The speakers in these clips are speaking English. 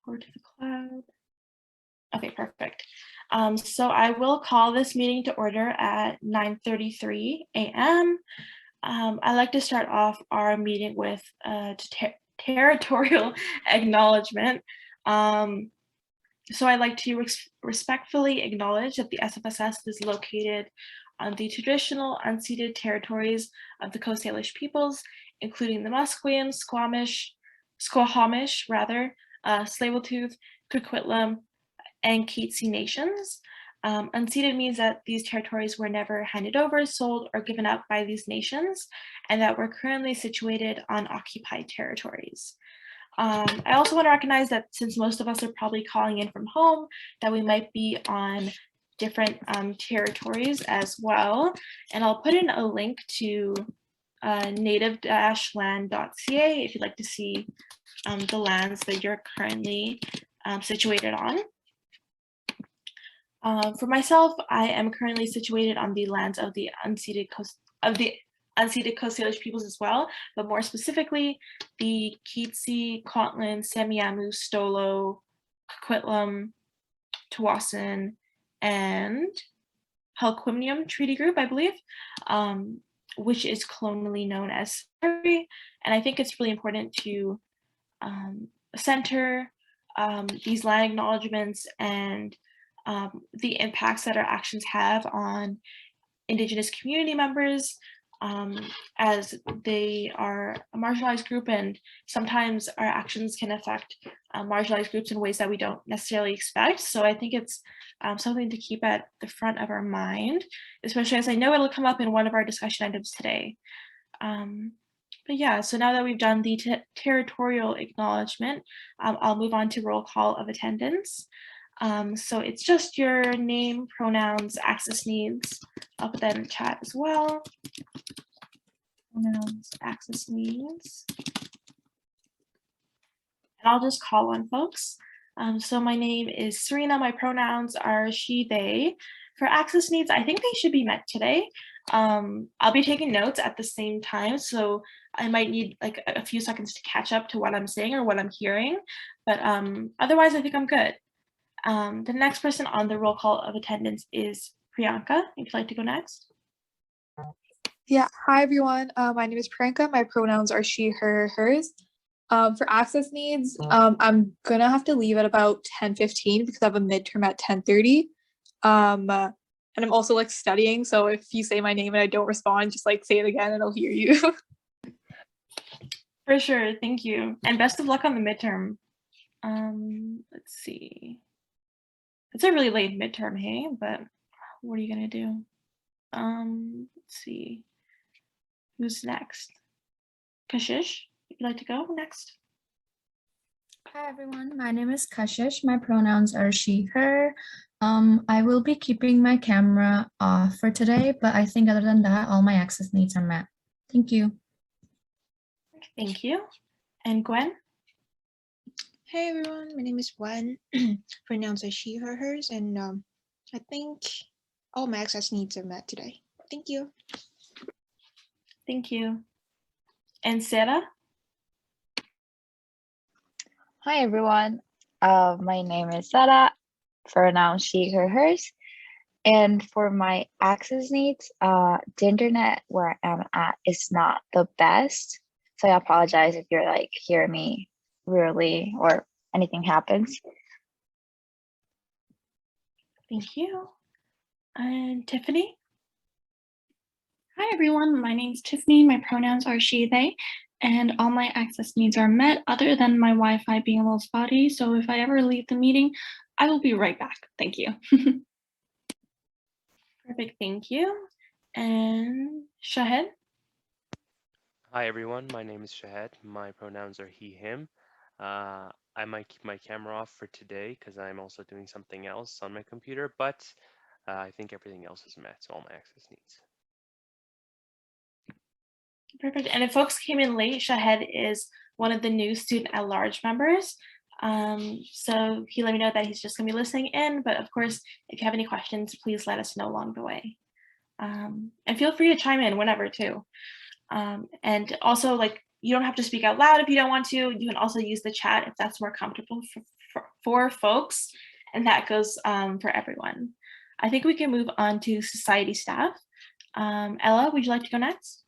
Or to the cloud. Okay, perfect. So I will call this meeting to order at 9:33 a.m. I'd like to start off our meeting with territorial acknowledgement. So I'd like to respectfully acknowledge that the SFSS is located on the traditional unceded territories of the Coast Salish peoples, including the Musqueam, Squamish, Tsleil-Waututh, Coquitlam, and Keetsi nations. Unceded means that these territories were never handed over, sold, or given up by these nations, and that we're currently situated on occupied territories. I also want to recognize that since most of us are probably calling in from home, that we might be on different territories as well. And I'll put in a link to native-land.ca if you'd like to see the lands that you're currently situated on. For myself, I am currently situated on the lands of the unceded Coast Salish peoples as well, but more specifically, the Keetsi, Kwantlen, Semiahmoo, Stolo, Coquitlam, Tawasin, and Halquimium Treaty Group, I believe, which is colonially known as Surrey. And I think it's really important to center these land acknowledgements and the impacts that our actions have on Indigenous community members, as they are a marginalized group, and sometimes our actions can affect marginalized groups in ways that we don't necessarily expect. So I think it's something to keep at the front of our mind, especially as I know it'll come up in one of our discussion items today. But yeah, so now that we've done the territorial acknowledgement, I'll move on to roll call of attendance. So it's just your name, pronouns, access needs. I'll put that in the chat as well. Pronouns, access needs. And I'll just call on folks. So my name is Serena. My pronouns are she, they. For access needs, I think they should be met today. I'll be taking notes at the same time, so I might need like a few seconds to catch up to what I'm saying or what I'm hearing. But otherwise, I think I'm good. The next person on the roll call of attendance is Priyanka. If you'd like to go next. Yeah, hi everyone. My name is Priyanka. My pronouns are she, her, hers. For access needs, I'm gonna have to leave at about 10:15 because I have a midterm at 10:30. And I'm also like studying, so if you say my name and I don't respond, just like say it again and I'll hear you. For sure, thank you. And best of luck on the midterm. Let's see. It's a really late midterm, hey, but what are you gonna do? Let's see. Who's next? Kashish, would you like to go next? Hi everyone, my name is Kashish. My pronouns are she, her. I will be keeping my camera off for today, but I think other than that, all my access needs are met. Thank you. Thank you. And Gwen? Hey everyone, my name is Gwen. Pronouns are she, her, hers, and I think all my access needs are met today. Thank you. Thank you. And Sarah? Hi everyone, my name is Sarah, pronouns she, her, hers. And for my access needs, the internet where I'm at is not the best. So I apologize if you're like hearing me weirdly or anything happens. Thank you. And Tiffany? Hi everyone, my name is Tiffany. My pronouns are she, they, and all my access needs are met other than my Wi-Fi being a little spotty. So if I ever leave the meeting, I will be right back. Thank you. Perfect, thank you. And Shahed? Hi everyone, my name is Shahed. My pronouns are he, him. I might keep my camera off for today because I'm also doing something else on my computer, but I think everything else is met, so all my access needs. Perfect. And if folks came in late, Shahed is one of the new student at large members. So he let me know that he's just gonna be listening in, but of course, if you have any questions, please let us know along the way. And feel free to chime in whenever too. And also, like, You don't have to speak out loud if you don't want to. You can also use the chat if that's more comfortable for folks, and that goes for everyone. I think we can move on to society staff. Ella, would you like to go next?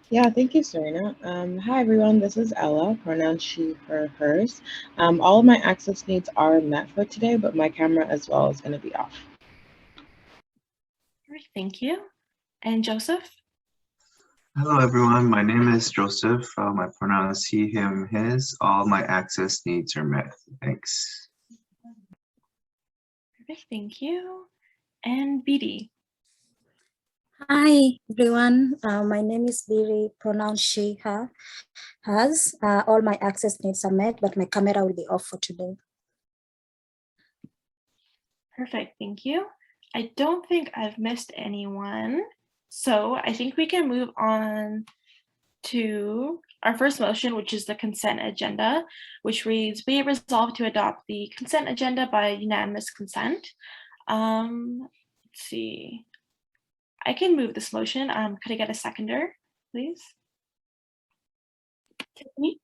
Yeah, thank you, Serena. Hi, everyone. This is Ella, pronouns she, her, hers. All of my access needs are met for today, but my camera as well is going to be off. All right, thank you. And Joseph? Hello, everyone. My name is Joseph. My pronouns he, him, his. All my access needs are met. Thanks. Perfect, thank you. And BD? Hi everyone, my name is Biri, pronouns she, her, hers. All my access needs are met, but my camera will be off for today. Perfect, thank you. I don't think I've missed anyone. So I think we can move on to our first motion, which is the consent agenda, which reads, be it resolved to adopt the consent agenda by unanimous consent. Let's see. I can move this motion. Could I get a seconder, please? Tiffany?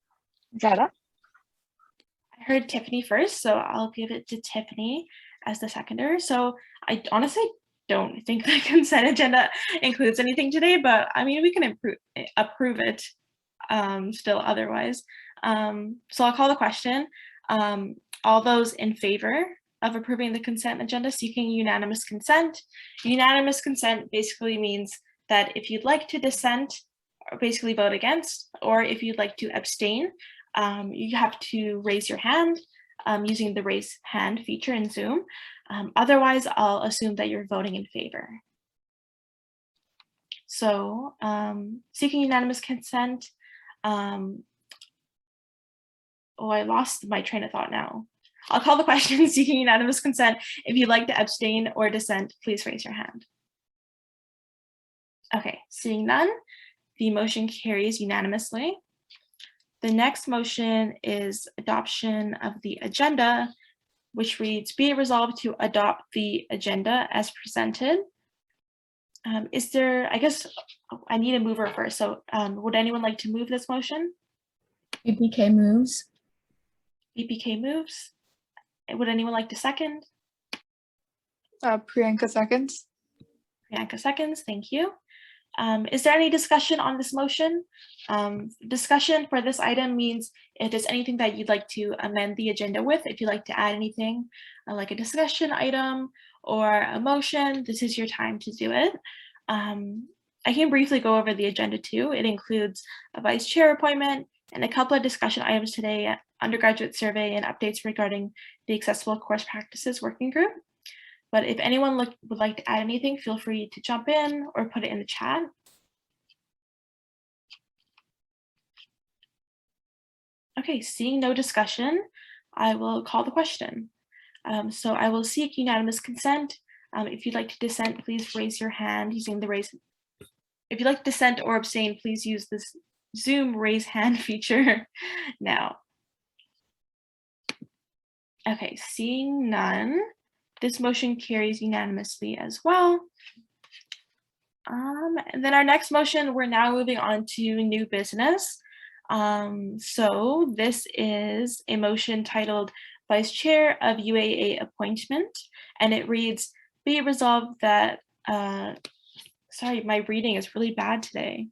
Zara? I heard Tiffany first, so I'll give it to Tiffany as the seconder. So I honestly don't think the consent agenda includes anything today, but I mean, we can approve it still otherwise. So I'll call the question. All those in favor of approving the consent agenda seeking unanimous consent. Unanimous consent basically means that if you'd like to dissent, or basically vote against, or if you'd like to abstain, you have to raise your hand using the raise hand feature in Zoom. Otherwise, I'll assume that you're voting in favor. So seeking unanimous consent. Oh, I lost my train of thought now. I'll call the question seeking unanimous consent. If you'd like to abstain or dissent, please raise your hand. Okay, seeing none, the motion carries unanimously. The next motion is adoption of the agenda, which reads, be it resolved to adopt the agenda as presented. Is there, I guess I need a mover first. So would anyone like to move this motion? BPK moves. BPK moves. Would anyone like to second? Priyanka seconds. Priyanka seconds, thank you. Is there any discussion on this motion? Discussion for this item means if there's anything that you'd like to amend the agenda with, if you'd like to add anything like a discussion item or a motion, this is your time to do it. I can briefly go over the agenda too. It includes a vice chair appointment and a couple of discussion items today, undergraduate survey and updates regarding the accessible course practices working group. But if anyone would like to add anything, feel free to jump in or put it in the chat. Okay, seeing no discussion, I will call the question. So I will seek unanimous consent. If you'd like to dissent, please raise your hand using the raise. If you'd like to dissent or abstain, please use this Zoom raise hand feature now. Okay, seeing none, this motion carries unanimously as well. And then our next motion, we're now moving on to new business. So this is a motion titled Vice Chair of UAA Appointment, and it reads, be it resolved that, sorry, my reading is really bad today.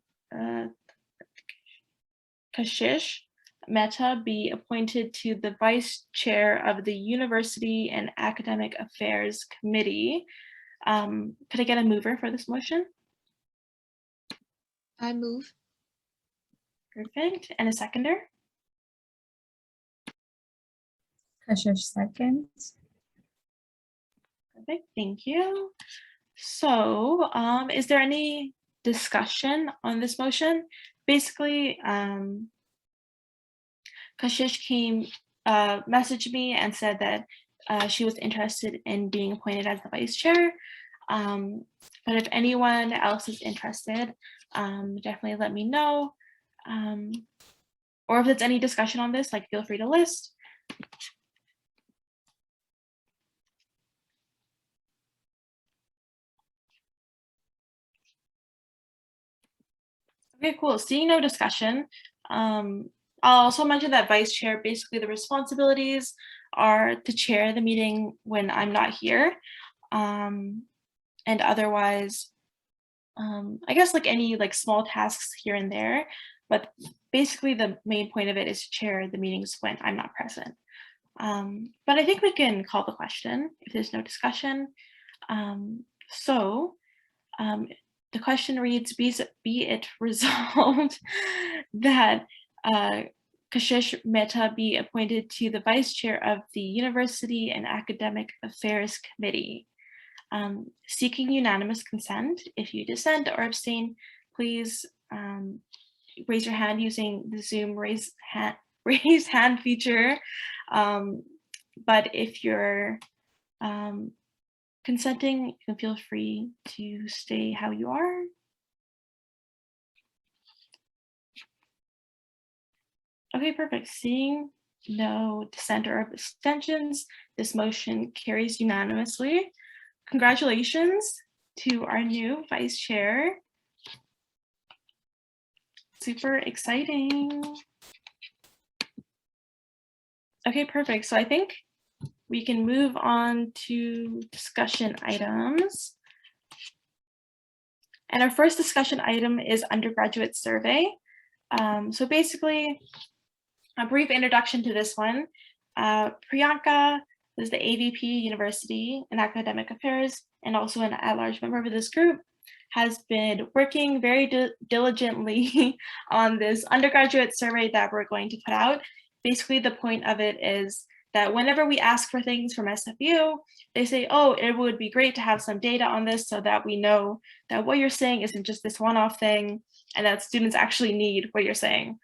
Kashish Mehta be appointed to the Vice Chair of the University and Academic Affairs Committee. Could I get a mover for this motion? I move. Perfect. And a seconder? Kashish seconds. Perfect. Thank you. So is there any discussion on this motion? Basically, Kashish messaged me and said that she was interested in being appointed as the vice chair. But if anyone else is interested, definitely let me know. Or if there's any discussion on this, like feel free to list. Okay, cool. Seeing no discussion, I'll also mention that vice chair, basically the responsibilities are to chair the meeting when I'm not here. And otherwise, I guess like any like small tasks here and there, but basically the main point of it is to chair the meetings when I'm not present. But I think we can call the question if there's no discussion. The question reads, be it resolved that Kashish Mehta be appointed to the vice chair of the University and Academic Affairs Committee. Seeking unanimous consent. If you dissent or abstain, please raise your hand using the Zoom raise hand feature. But if you're consenting, you can feel free to stay how you are. Okay, perfect. Seeing no dissent or abstentions, this motion carries unanimously. Congratulations to our new vice chair. Super exciting. Okay, perfect. So I think we can move on to discussion items. And our first discussion item is undergraduate survey. So basically, a brief introduction to this one. Priyanka is the AVP University and Academic Affairs and also an at-large member of this group, has been working very diligently on this undergraduate survey that we're going to put out. Basically, the point of it is that whenever we ask for things from SFU, they say, oh, it would be great to have some data on this so that we know that what you're saying isn't just this one-off thing and that students actually need what you're saying.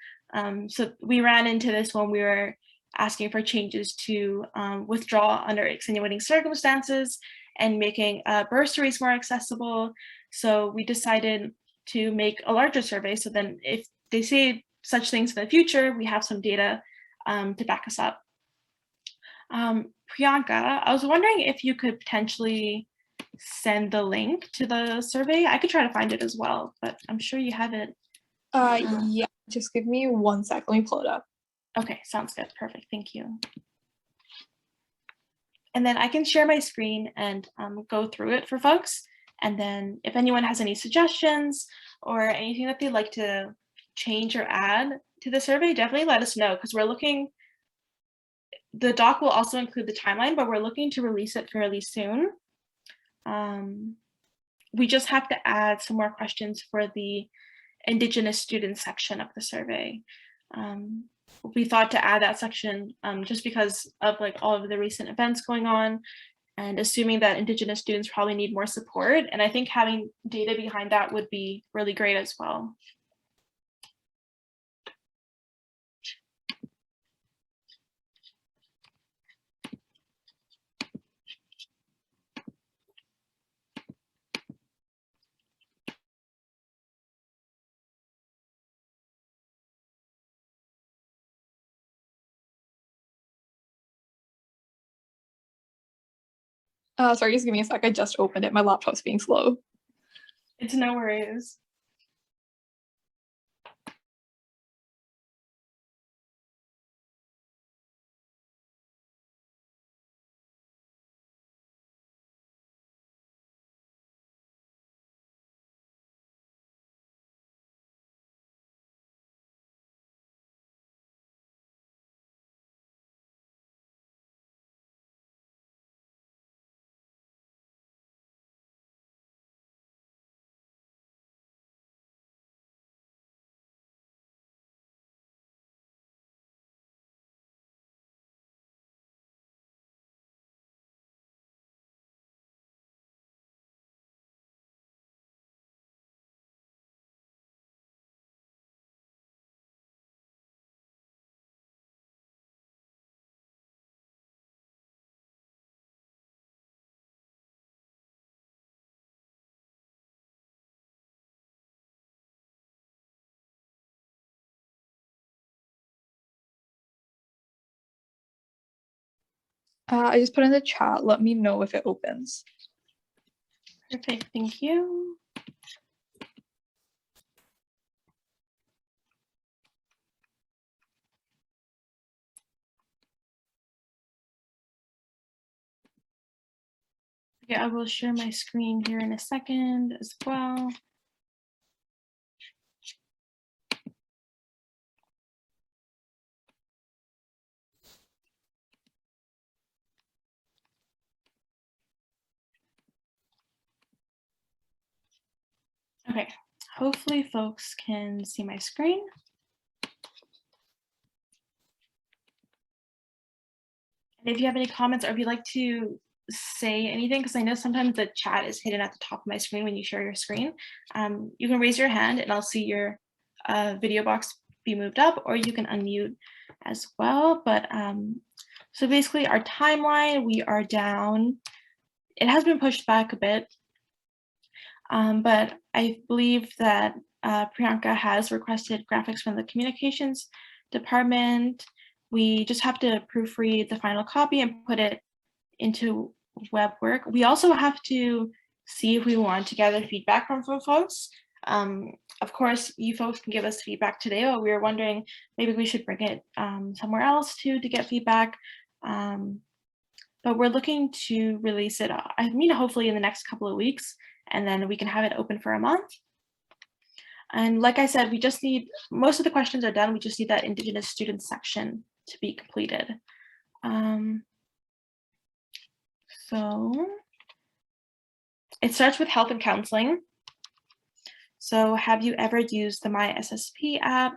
So we ran into this when we were asking for changes to withdraw under extenuating circumstances and making bursaries more accessible. So we decided to make a larger survey. So then if they say such things in the future, we have some data to back us up. Priyanka, I was wondering if you could potentially send the link to the survey. I could try to find it as well, but I'm sure you have it. Yeah, just give me 1 sec. Let me pull it up. Okay, sounds good. Perfect. Thank you. And then I can share my screen and go through it for folks. And then if anyone has any suggestions or anything that they'd like to change or add to the survey, definitely let us know, because we're looking, the doc will also include the timeline, but we're looking to release it fairly soon. We just have to add some more questions for the Indigenous students section of the survey. We thought to add that section just because of like all of the recent events going on and assuming that Indigenous students probably need more support. And I think having data behind that would be really great as well. Sorry, just give me a sec. I just opened it. My laptop's being slow. It's no worries. I just put in the chat. Let me know if it opens. Perfect, thank you. Okay, I will share my screen here in a second as well. Okay, hopefully folks can see my screen. And if you have any comments or if you'd like to say anything, because I know sometimes the chat is hidden at the top of my screen when you share your screen, you can raise your hand and I'll see your video box be moved up, or you can unmute as well. But so basically our timeline, we are down. It has been pushed back a bit, but I believe that Priyanka has requested graphics from the communications department. We just have to proofread the final copy and put it into web work. We also have to see if we want to gather feedback from folks. Of course, you folks can give us feedback today, but we were wondering maybe we should bring it somewhere else to get feedback. But we're looking to release it, I mean, hopefully in the next couple of weeks, and then we can have it open for a month. And like I said, we just need, most of the questions are done. We just need that Indigenous students section to be completed. So it starts with health and counseling. So have you ever used the My SSP app?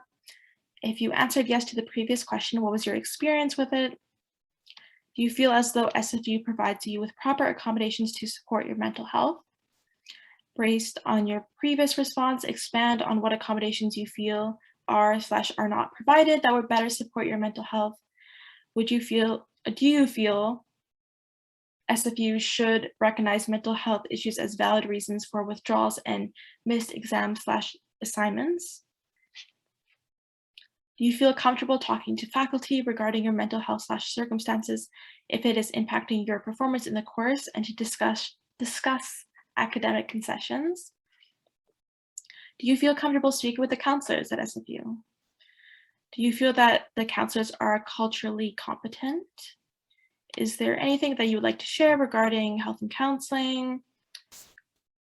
If you answered yes to the previous question, what was your experience with it? Do you feel as though SFU provides you with proper accommodations to support your mental health? Based on your previous response, expand on what accommodations you feel are/are not provided that would better support your mental health. Do you feel SFU should recognize mental health issues as valid reasons for withdrawals and missed exams/assignments? Do you feel comfortable talking to faculty regarding your mental health/circumstances if it is impacting your performance in the course, and to discuss academic concessions? Do you feel comfortable speaking with the counselors at SFU? Do you feel that the counselors are culturally competent? Is there anything that you would like to share regarding health and counseling?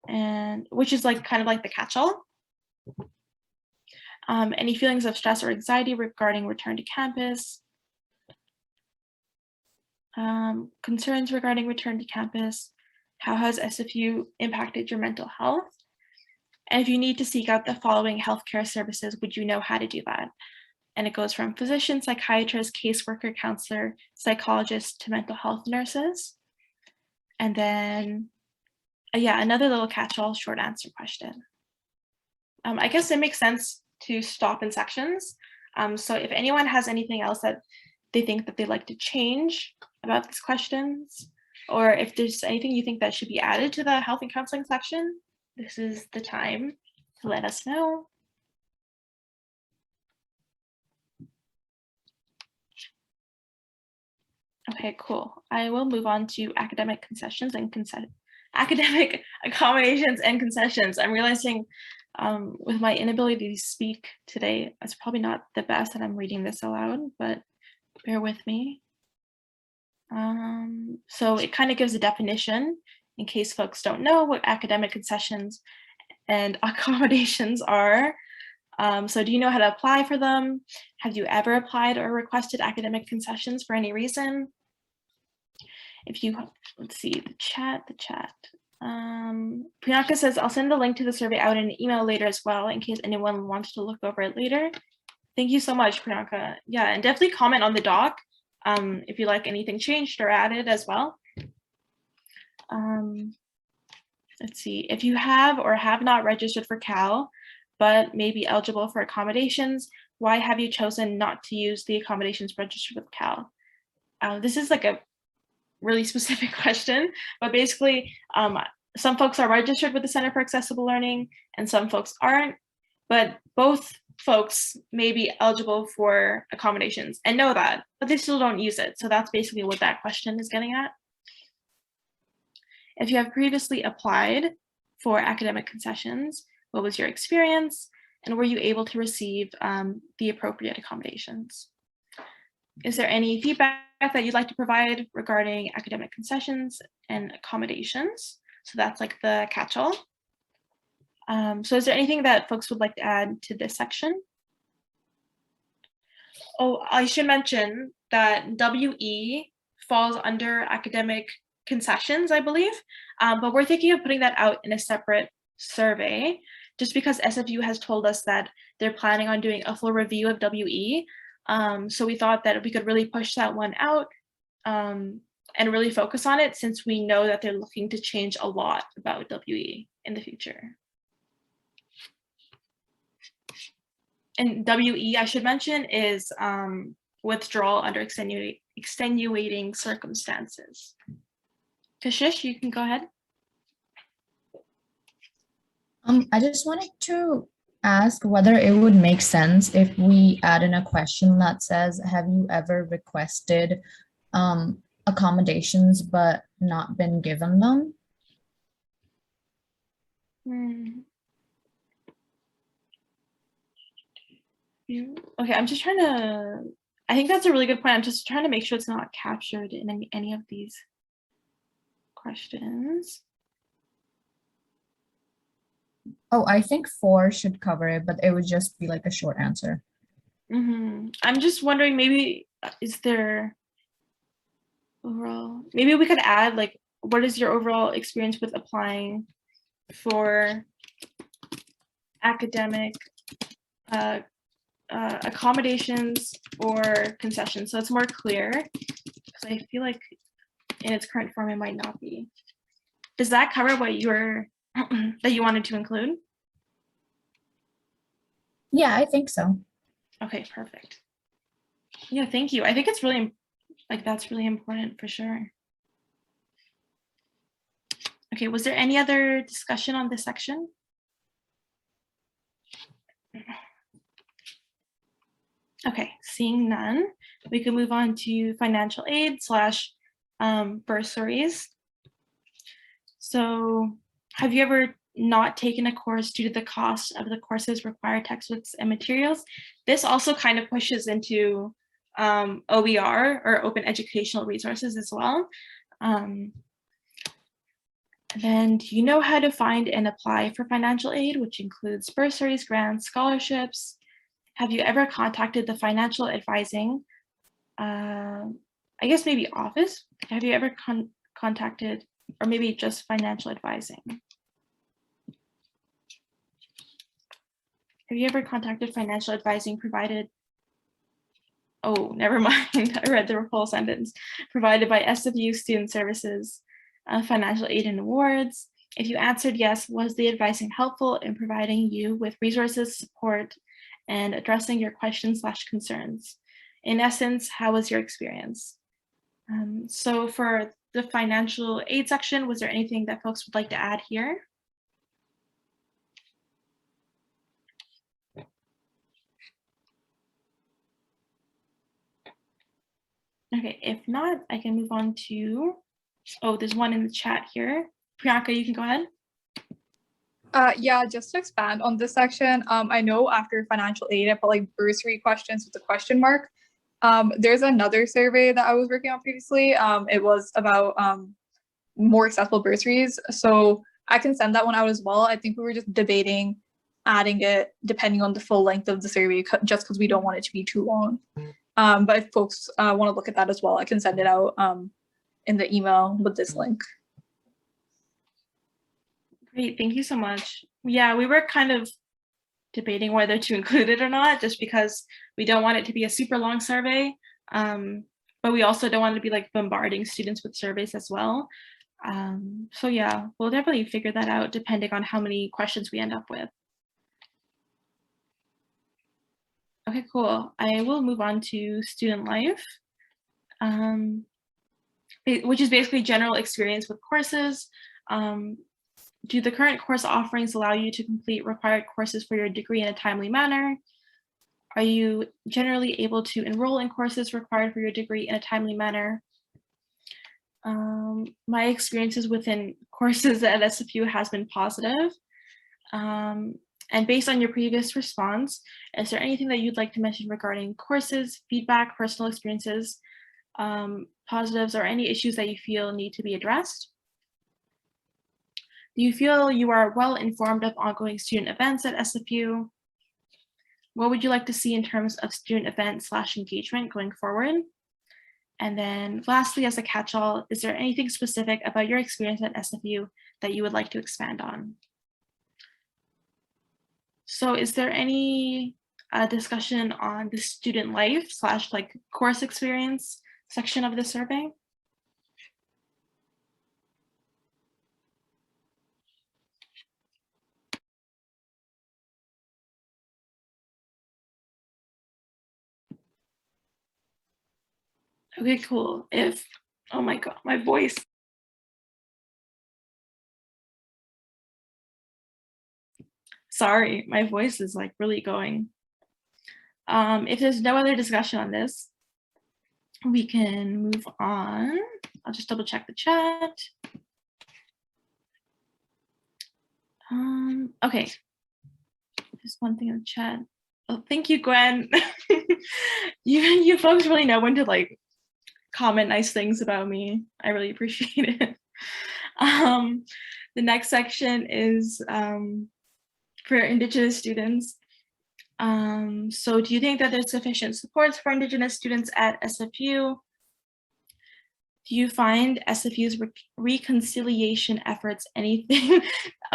And which is like kind of like the catch-all. Any feelings of stress or anxiety regarding return to campus? Concerns regarding return to campus? How has SFU impacted your mental health? And if you need to seek out the following healthcare services, would you know how to do that? And it goes from physician, psychiatrist, caseworker, counselor, psychologist to mental health nurses. And then, yeah, another little catch-all short answer question. I guess it makes sense to stop in sections. So if anyone has anything else that they think that they'd like to change about these questions, or if there's anything you think that should be added to the health and counseling section, this is the time to let us know. Okay, cool. I will move on to academic concessions and academic accommodations and concessions. I'm realizing with my inability to speak today, it's probably not the best that I'm reading this aloud, but bear with me. So it kind of gives a definition in case folks don't know what academic concessions and accommodations are. So do you know how to apply for them? Have you ever applied or requested academic concessions for any reason? If you, let's see, the chat. Priyanka says, I'll send the link to the survey out in an email later as well, in case anyone wants to look over it later. Thank you so much, Priyanka. Yeah, and definitely comment on the doc if you like anything changed or added as well. Let's see, if you have or have not registered for Cal, but may be eligible for accommodations, why have you chosen not to use the accommodations registered with Cal? This is like a really specific question, but basically some folks are registered with the Center for Accessible Learning and some folks aren't, but both folks may be eligible for accommodations and know that, but they still don't use it. So that's basically what that question is getting at. If you have previously applied for academic concessions, what was your experience? And were you able to receive the appropriate accommodations? Is there any feedback that you'd like to provide regarding academic concessions and accommodations? So that's like the catch-all. So is there anything that folks would like to add to this section? Oh, I should mention that WE falls under academic concessions, I believe, but we're thinking of putting that out in a separate survey, just because SFU has told us that they're planning on doing a full review of WE. So we thought that we could really push that one out and really focus on it, since we know that they're looking to change a lot about WE in the future. And WE, I should mention, is withdrawal under extenuating circumstances. Kashish, you can go ahead. I just wanted to ask whether it would make sense if we add in a question that says, have you ever requested accommodations but not been given them? Okay, I'm just trying to, I think that's a really good point. I'm just trying to make sure it's not captured in any of these questions. Oh, I think 4 should cover it, but it would just be like a short answer. I'm just wondering, maybe, is there overall, maybe we could add like, what is your overall experience with applying for academic accommodations or concessions, so it's more clear, because I feel like in its current form it might not be. Does that cover what you're that you wanted to include? Yeah, I think so. Okay, perfect. Yeah, thank you. I think it's really, like, that's really important for sure. Okay, was there any other discussion on this section? Okay, seeing none, we can move on to financial aid / bursaries. So have you ever not taken a course due to the cost of the course's required textbooks and materials? This also kind of pushes into OER, or open educational resources, as well. Then, do you know how to find and apply for financial aid, which includes bursaries, grants, scholarships? Have you ever contacted the financial advising, I guess maybe office? Have you ever contacted, or maybe just financial advising? Have you ever contacted financial advising provided? Oh, never mind. I read the full sentence. Provided by SFU Student Services, financial aid and awards. If you answered yes, was the advising helpful in providing you with resources, support, and addressing your questions / concerns? In essence, how was your experience? So for the financial aid section, was there anything that folks would like to add here? Okay, if not, I can move on to, oh, there's one in the chat here. Priyanka, you can go ahead. Yeah, just to expand on this section, I know after financial aid, I put like bursary questions with a question mark. There's another survey that I was working on previously. It was about more accessible bursaries. So I can send that one out as well. I think we were just debating adding it depending on the full length of the survey, just because we don't want it to be too long. But if folks want to look at that as well, I can send it out in the email with this link. Great, thank you so much. Yeah, we were kind of debating whether to include it or not, just because we don't want it to be a super long survey, but we also don't want to be like bombarding students with surveys as well. So yeah, we'll definitely figure that out depending on how many questions we end up with. Okay, cool. I will move on to student life, which is basically general experience with courses. Do the current course offerings allow you to complete required courses for your degree in a timely manner? Are you generally able to enroll in courses required for your degree in a timely manner? My experiences within courses at SFU has been positive. And based on your previous response, is there anything that you'd like to mention regarding courses, feedback, personal experiences, positives, or any issues that you feel need to be addressed? Do you feel you are well informed of ongoing student events at SFU? What would you like to see in terms of student event/engagement going forward? And then lastly, as a catch-all, is there anything specific about your experience at SFU that you would like to expand on? So is there any discussion on the student life / like course experience section of the survey? Okay, cool. Oh my God, my voice. Sorry, my voice is like really going. If there's no other discussion on this, we can move on. I'll just double check the chat. Okay. There's one thing in the chat. Oh, thank you, Gwen. you folks really know when to like comment nice things about me. I really appreciate it. The next section is for Indigenous students. So do you think that there's sufficient supports for Indigenous students at SFU? Do you find SFU's reconciliation efforts anything?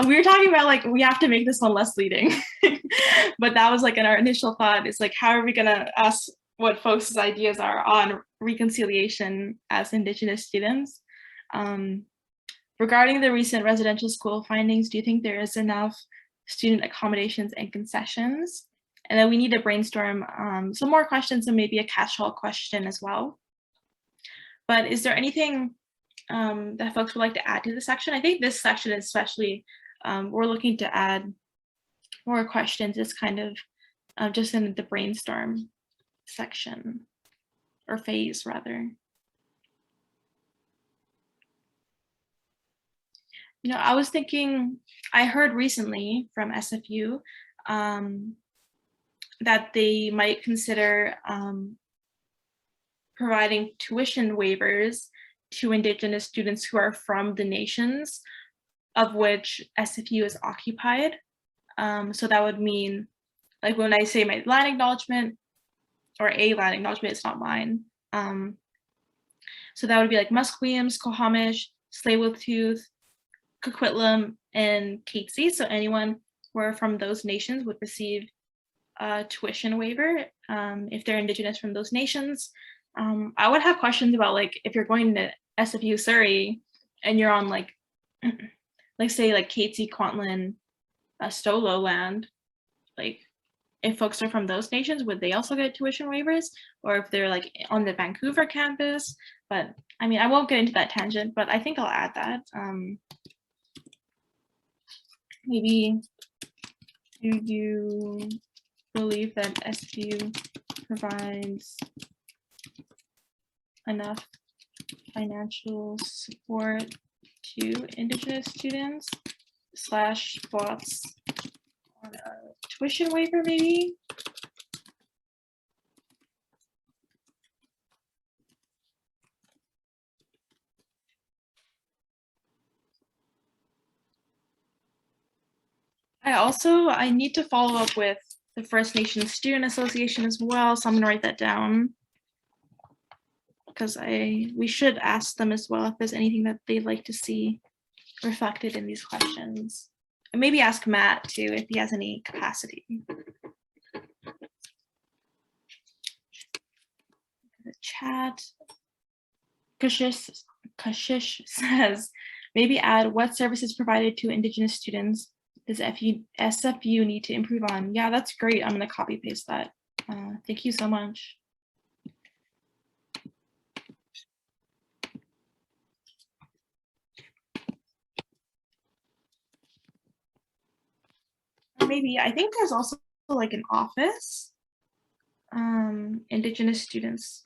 We were talking about like, we have to make this one less leading, but that was like in our initial thought is like, how are we gonna ask what folks' ideas are on reconciliation as Indigenous students? Regarding the recent residential school findings, do you think there is enough student accommodations and concessions? And then we need to brainstorm some more questions and maybe a catch-all question as well. But is there anything that folks would like to add to the section? I think this section especially, we're looking to add more questions. It's kind of just in the brainstorm section or phase rather. You know, I was thinking, I heard recently from SFU that they might consider providing tuition waivers to Indigenous students who are from the nations of which SFU is occupied. So that would mean, like when I say my land acknowledgement or a land acknowledgement, it's not mine. So that would be like Musqueam, Squamish, Tsleil-Waututh, Coquitlam, and Katzie. So anyone who are from those nations would receive a tuition waiver if they're Indigenous from those nations. I would have questions about like if you're going to SFU Surrey and you're on like say like Katzie, Kwantlen, Stolo land, like if folks are from those nations, would they also get tuition waivers? Or if they're like on the Vancouver campus? But I mean, I won't get into that tangent, but I think I'll add that. Maybe, do you believe that SFU provides enough financial support to Indigenous students / thoughts on a tuition waiver maybe? I need to follow up with the First Nations Student Association as well, so I'm gonna write that down because we should ask them as well if there's anything that they'd like to see reflected in these questions. And maybe ask Matt too if he has any capacity. The chat. Kashish says, maybe add what services provided to Indigenous students does SFU need to improve on? Yeah, that's great. I'm gonna copy paste that. Thank you so much. Maybe, I think there's also like an office, Indigenous students.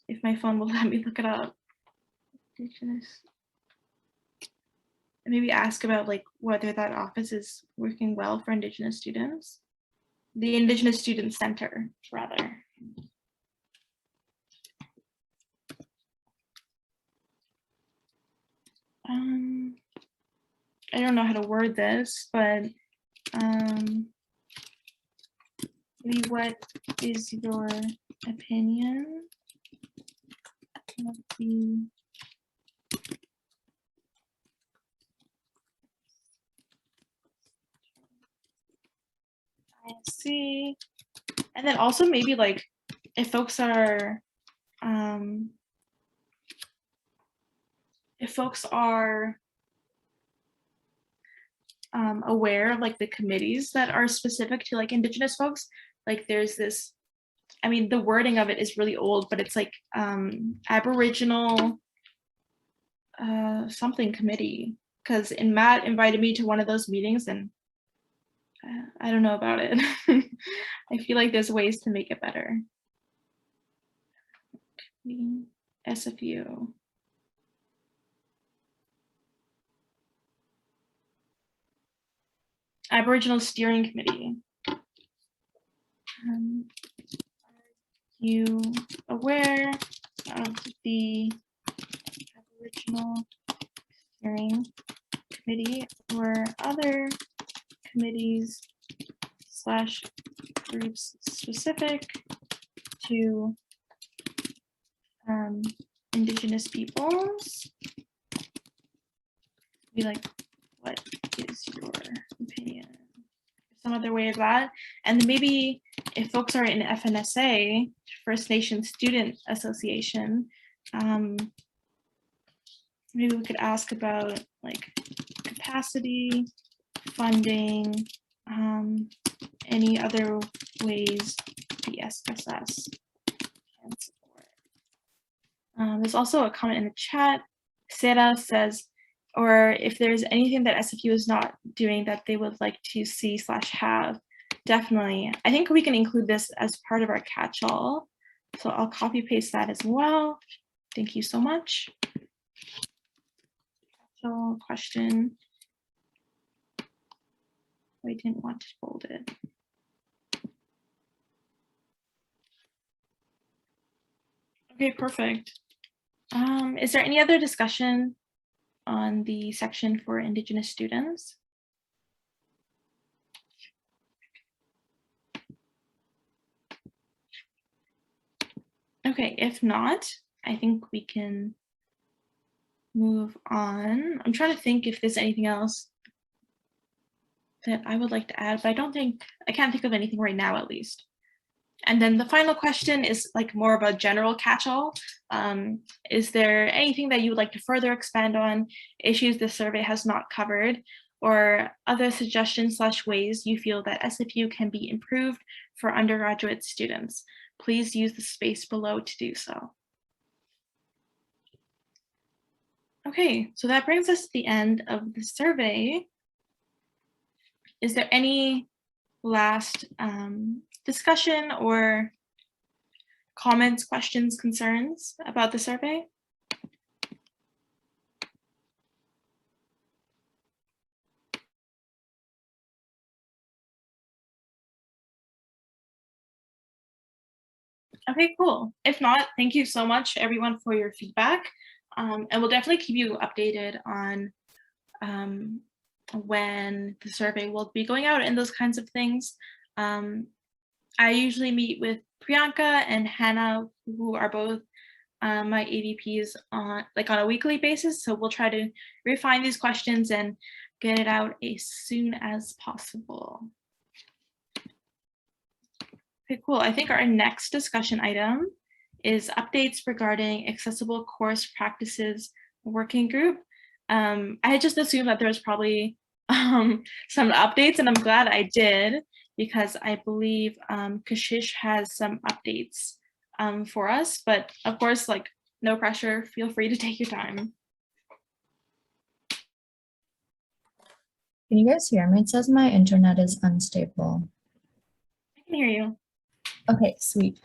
If my phone will let me look it up. Indigenous. maybe ask about like whether that office is working well for Indigenous students. The Indigenous Student Center, rather. I don't know how to word this, but maybe what is your opinion of the ISC? And then also maybe like if folks are aware of like the committees that are specific to like Indigenous folks, like there's this, I mean, the wording of it is really old, but it's like Aboriginal something committee, because Matt invited me to one of those meetings and I don't know about it. I feel like there's ways to make it better. SFU. Aboriginal Steering Committee. Are you aware of the Aboriginal Steering Committee or other committees / groups specific to Indigenous peoples? Be like, what is your opinion? Some other way of that. And then maybe if folks are in FNSA, First Nation Student Association, maybe we could ask about like capacity, funding, any other ways the SFSS can support. There's also a comment in the chat. Sarah says, or if there's anything that SFU is not doing that they would like to see / have, definitely. I think we can include this as part of our catch-all. So I'll copy paste that as well. Thank you so much. Catch-all question. I didn't want to fold it. Okay, perfect. Is there any other discussion on the section for Indigenous students? Okay, if not, I think we can move on. I'm trying to think if there's anything else that I would like to add, but I can't think of anything right now, at least. And then the final question is like more of a general catch-all. Is there anything that you would like to further expand on, issues the survey has not covered, or other suggestions / ways you feel that SFU can be improved for undergraduate students? Please use the space below to do so. Okay, so that brings us to the end of the survey. Is there any last discussion or comments, questions, concerns about the survey? Okay, cool. If not, thank you so much, everyone, for your feedback. And we'll definitely keep you updated on when the survey will be going out and those kinds of things. I usually meet with Priyanka and Hannah, who are both my AVPs on a weekly basis. So we'll try to refine these questions and get it out as soon as possible. Okay, cool. I think our next discussion item is updates regarding accessible course practices working group. I had just assumed that there was probably some updates, and I'm glad I did, because I believe Kashish has some updates for us, but of course, like, no pressure, feel free to take your time. Can you guys hear me? It says my internet is unstable. I can hear you. Okay, sweet.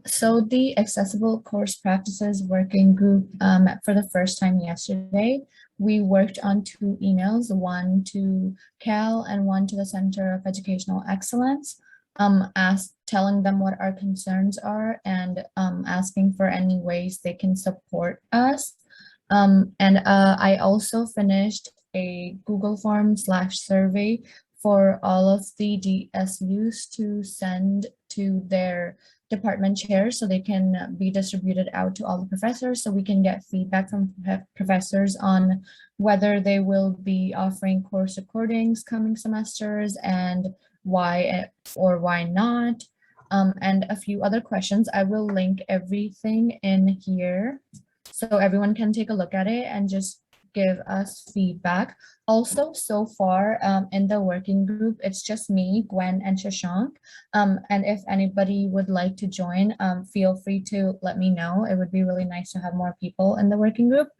So the Accessible Course Practices Working Group met for the first time yesterday. we worked on 2 emails, one to Cal and one to the Center of Educational Excellence, telling them what our concerns are and asking for any ways they can support us. I also finished a Google Form /survey for all of the DSUs to send to their department chairs so they can be distributed out to all the professors so we can get feedback from professors on whether they will be offering course recordings coming semesters and why or why not, and a few other questions. I will link everything in here so everyone can take a look at it and just give us feedback. Also, so far in the working group, it's just me, Gwen, and Shashank. And if anybody would like to join, feel free to let me know. It would be really nice to have more people in the working group.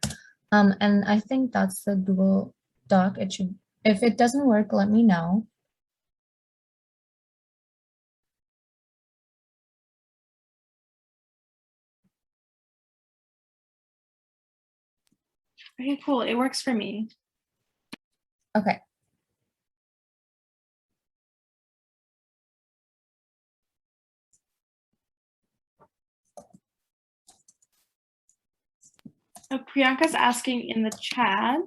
And I think that's the Google Doc. It should, if it doesn't work, let me know. Okay, cool. It works for me. Okay. Priyanka's asking in the chat,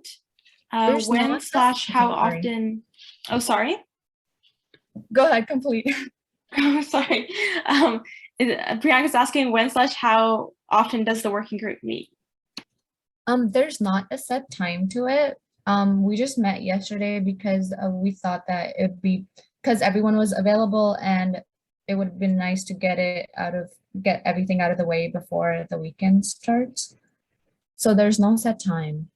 There's when not- / how Sorry. often, oh, sorry. Go ahead, complete. Oh, sorry. Priyanka's asking when / how often does the working group meet? There's not a set time to it. We just met yesterday because we thought that it'd be, because everyone was available and it would have been nice to get everything out of the way before the weekend starts. So there's no set time.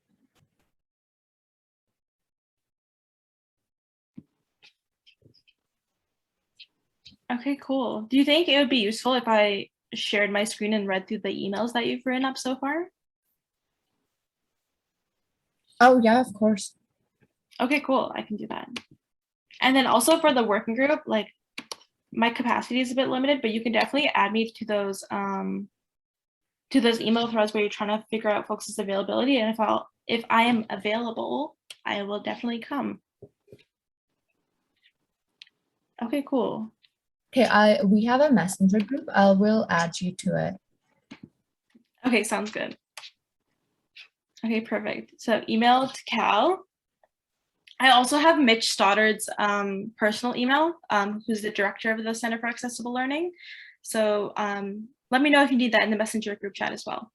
Okay, cool. Do you think it would be useful if I shared my screen and read through the emails that you've written up so far? Oh yeah, of course. Okay, cool. I can do that. And then also for the working group, like my capacity is a bit limited, but you can definitely add me to those email threads where you're trying to figure out folks' availability. And if I am available, I will definitely come. Okay, cool. Okay, we have a messenger group. I will add you to it. Okay, sounds good. Okay, perfect. So email to Cal. I also have Mitch Stoddard's personal email, who's the director of the Center for Accessible Learning. So let me know if you need that in the messenger group chat as well.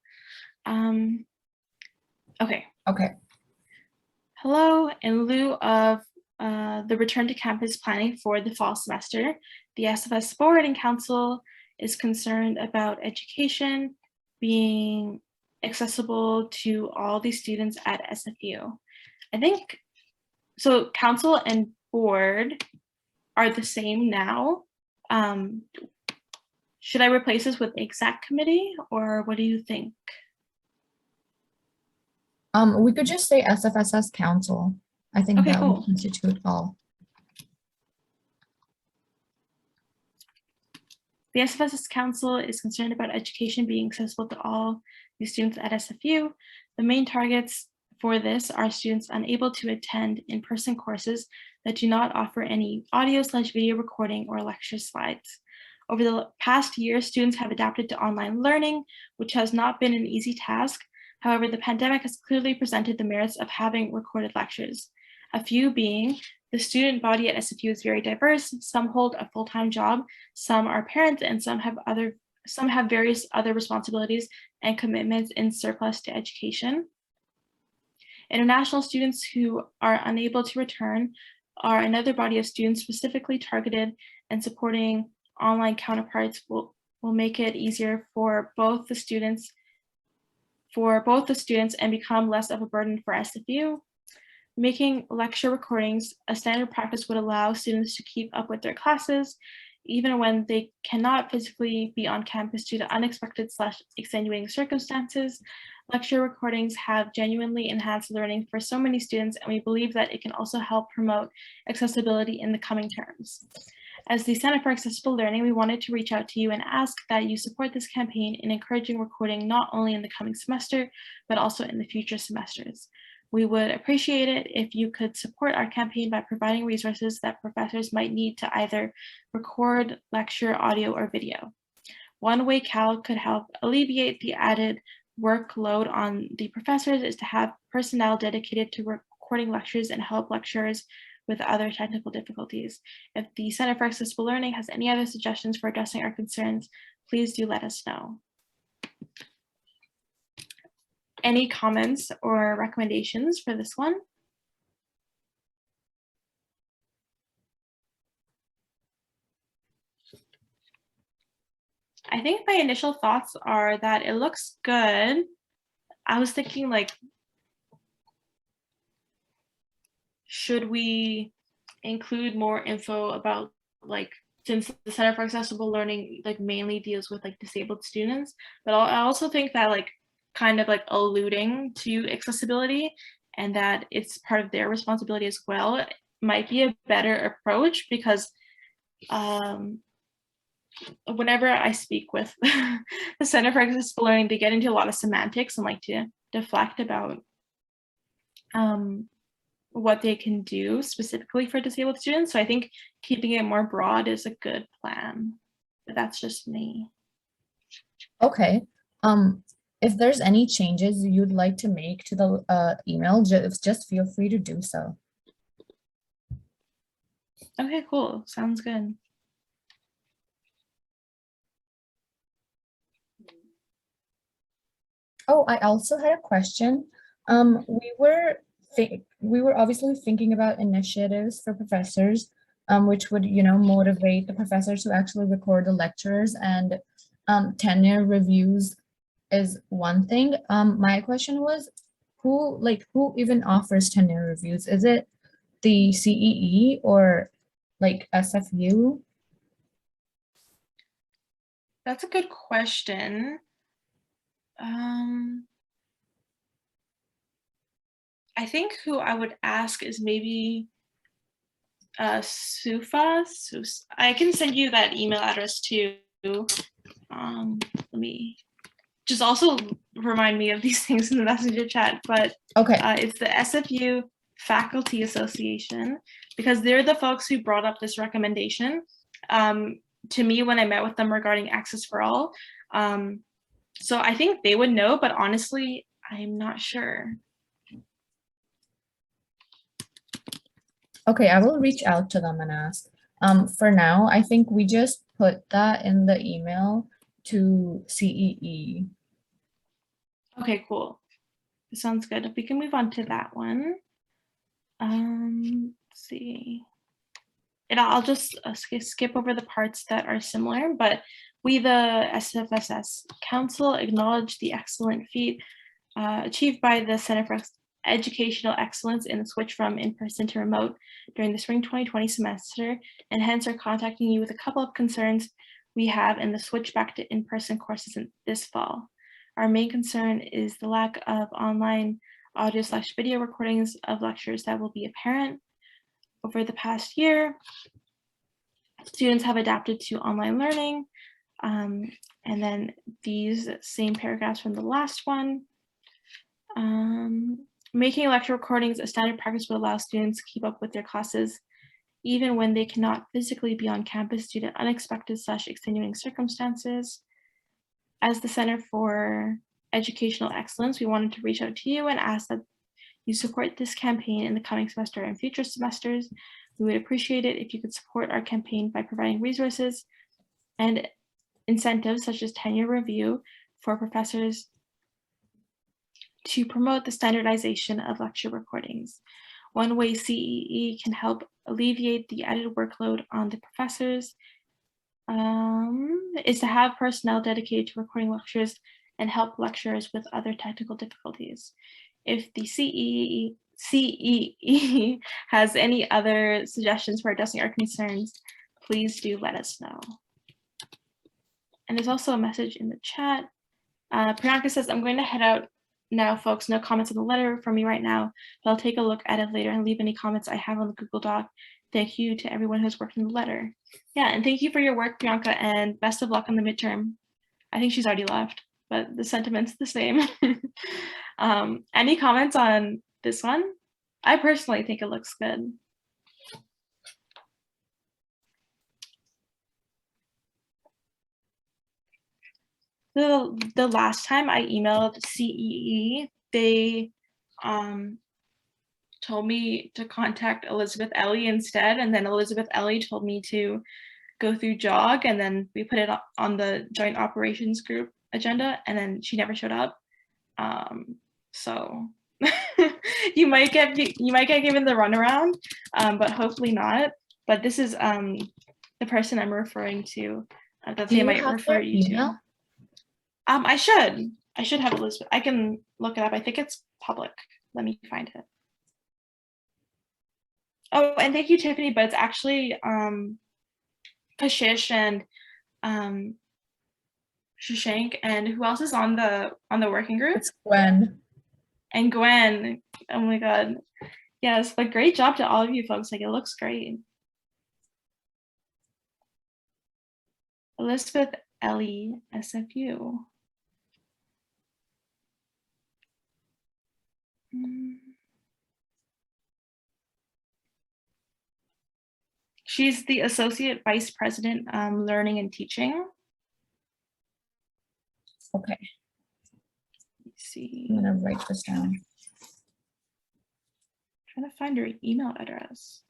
Okay. Okay. Hello, in lieu of the return to campus planning for the fall semester, the SFS Board and Council is concerned about education being accessible to all the students at SFU. I think, so Council and Board are the same now. Should I replace this with Exec Committee, or what do you think? We could just say SFSS Council. I think Okay, that cool. would constitute all. The SFSS Council is concerned about education being accessible to all the students at SFU. The main targets for this are students unable to attend in-person courses that do not offer any audio/video recording or lecture slides. Over the past year, students have adapted to online learning, which has not been an easy task. However, the pandemic has clearly presented the merits of having recorded lectures. A few being, the student body at SFU is very diverse. Some hold a full-time job, some are parents, and some have various other responsibilities and commitments in surplus to education. International students who are unable to return are another body of students specifically targeted, and supporting online counterparts will make it easier for both the students and become less of a burden for SFU. Making lecture recordings a standard practice would allow students to keep up with their classes, even when they cannot physically be on campus due to unexpected/extenuating circumstances. Lecture recordings have genuinely enhanced learning for so many students, and we believe that it can also help promote accessibility in the coming terms. As the Center for Accessible Learning, we wanted to reach out to you and ask that you support this campaign in encouraging recording not only in the coming semester, but also in the future semesters. We would appreciate it if you could support our campaign by providing resources that professors might need to either record, lecture, audio, or video. One way Cal could help alleviate the added workload on the professors is to have personnel dedicated to recording lectures and help lecturers with other technical difficulties. If the Center for Accessible Learning has any other suggestions for addressing our concerns, please do let us know. Any comments or recommendations for this one? I think my initial thoughts are that it looks good. I was thinking, like, should we include more info about, like, since the Center for Accessible Learning like mainly deals with like disabled students, but I also think that like kind of like alluding to accessibility and that it's part of their responsibility as well might be a better approach, because whenever I speak with the Center for Accessible Learning, they get into a lot of semantics and like to deflect about what they can do specifically for disabled students. So I think keeping it more broad is a good plan, but that's just me. Okay. If there's any changes you'd like to make to the email, just feel free to do so. Okay, cool. Sounds good. Oh, I also had a question. We were obviously thinking about initiatives for professors, which would, motivate the professors to actually record the lectures, and tenure reviews is one thing. My question was, who even offers tenure reviews? Is it the CEE or like SFU? That's a good question. I think who I would ask is maybe Sufa. I can send you that email address too. Let me just also remind me of these things in the messenger chat, but okay, it's the SFU Faculty Association, because they're the folks who brought up this recommendation to me when I met with them regarding Access for All. So I think they would know, but honestly, I'm not sure. Okay, I will reach out to them and ask. For now, I think we just put that in the email to CEE. Okay, cool. Sounds good. If we can move on to that one. Let's see. And I'll just skip over the parts that are similar, but we, the SFSS Council, acknowledge the excellent feat achieved by the Center for Educational Excellence in the switch from in-person to remote during the spring 2020 semester, and hence are contacting you with a couple of concerns we have in the switch back to in-person courses this fall. Our main concern is the lack of online audio/video recordings of lectures that will be apparent. Over the past year, students have adapted to online learning, and then these same paragraphs from the last one. Making lecture recordings a standard practice will allow students to keep up with their classes even when they cannot physically be on campus due to unexpected/extenuating circumstances. As the Center for Educational Excellence, we wanted to reach out to you and ask that you support this campaign in the coming semester and future semesters. We would appreciate it if you could support our campaign by providing resources and incentives such as tenure review for professors to promote the standardization of lecture recordings. One way CEE can help alleviate the added workload on the professors is to have personnel dedicated to recording lectures and help lecturers with other technical difficulties. If the CEE has any other suggestions for addressing our concerns, please do let us know. And there's also a message in the chat. Priyanka says, I'm going to head out now, folks. No comments on the letter from me right now, but I'll take a look at it later and leave any comments I have on the Google Doc. Thank you to everyone who's worked on the letter. Yeah, and thank you for your work, Priyanka, and best of luck on the midterm. I think she's already left, but the sentiment's the same. Any comments on This one? I personally think it looks good. The last time I emailed CEE, they told me to contact Elizabeth Ellie instead, and then Elizabeth Ellie told me to go through JOG, and then we put it on the joint operations group agenda, and then she never showed up. So you might get given the runaround, but hopefully not. But this is the person I'm referring to that they might refer you to. I should have Elizabeth. I can look it up. I think it's public. Let me find it. Oh, and thank you, Tiffany, but it's actually Kashish and Shashank, and who else is on the working group? It's Gwen. And Gwen. Oh my god. Yes, but great job to all of you folks. Like, it looks great. Elizabeth Ellie, SFU. She's the Associate Vice President, Learning and Teaching. Okay. Let's see. I'm gonna write this down. Trying to find her email address.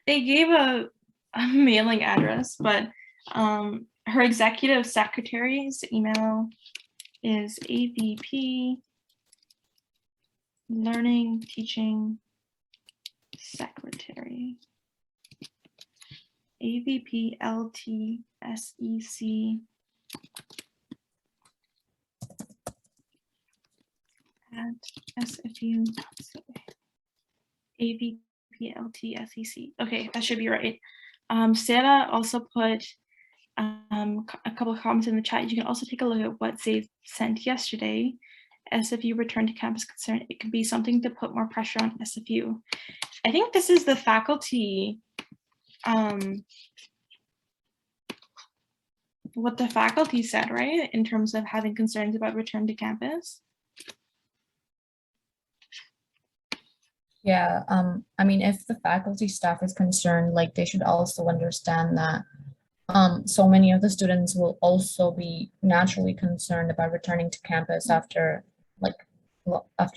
They gave a mailing address, but her executive secretary's email is AVP Learning Teaching Secretary. AVP LTSEC at SFU. AVP LTSEC. Okay, that should be right. Sarah also put a couple of comments in the chat. You can also take a look at what they sent yesterday. SFU return to campus concern. It could be something to put more pressure on SFU. I think this is the faculty, what the faculty said, right? In terms of having concerns about return to campus. Yeah, I mean, if the faculty staff is concerned, like, they should also understand that so many of the students will also be naturally concerned about returning to campus after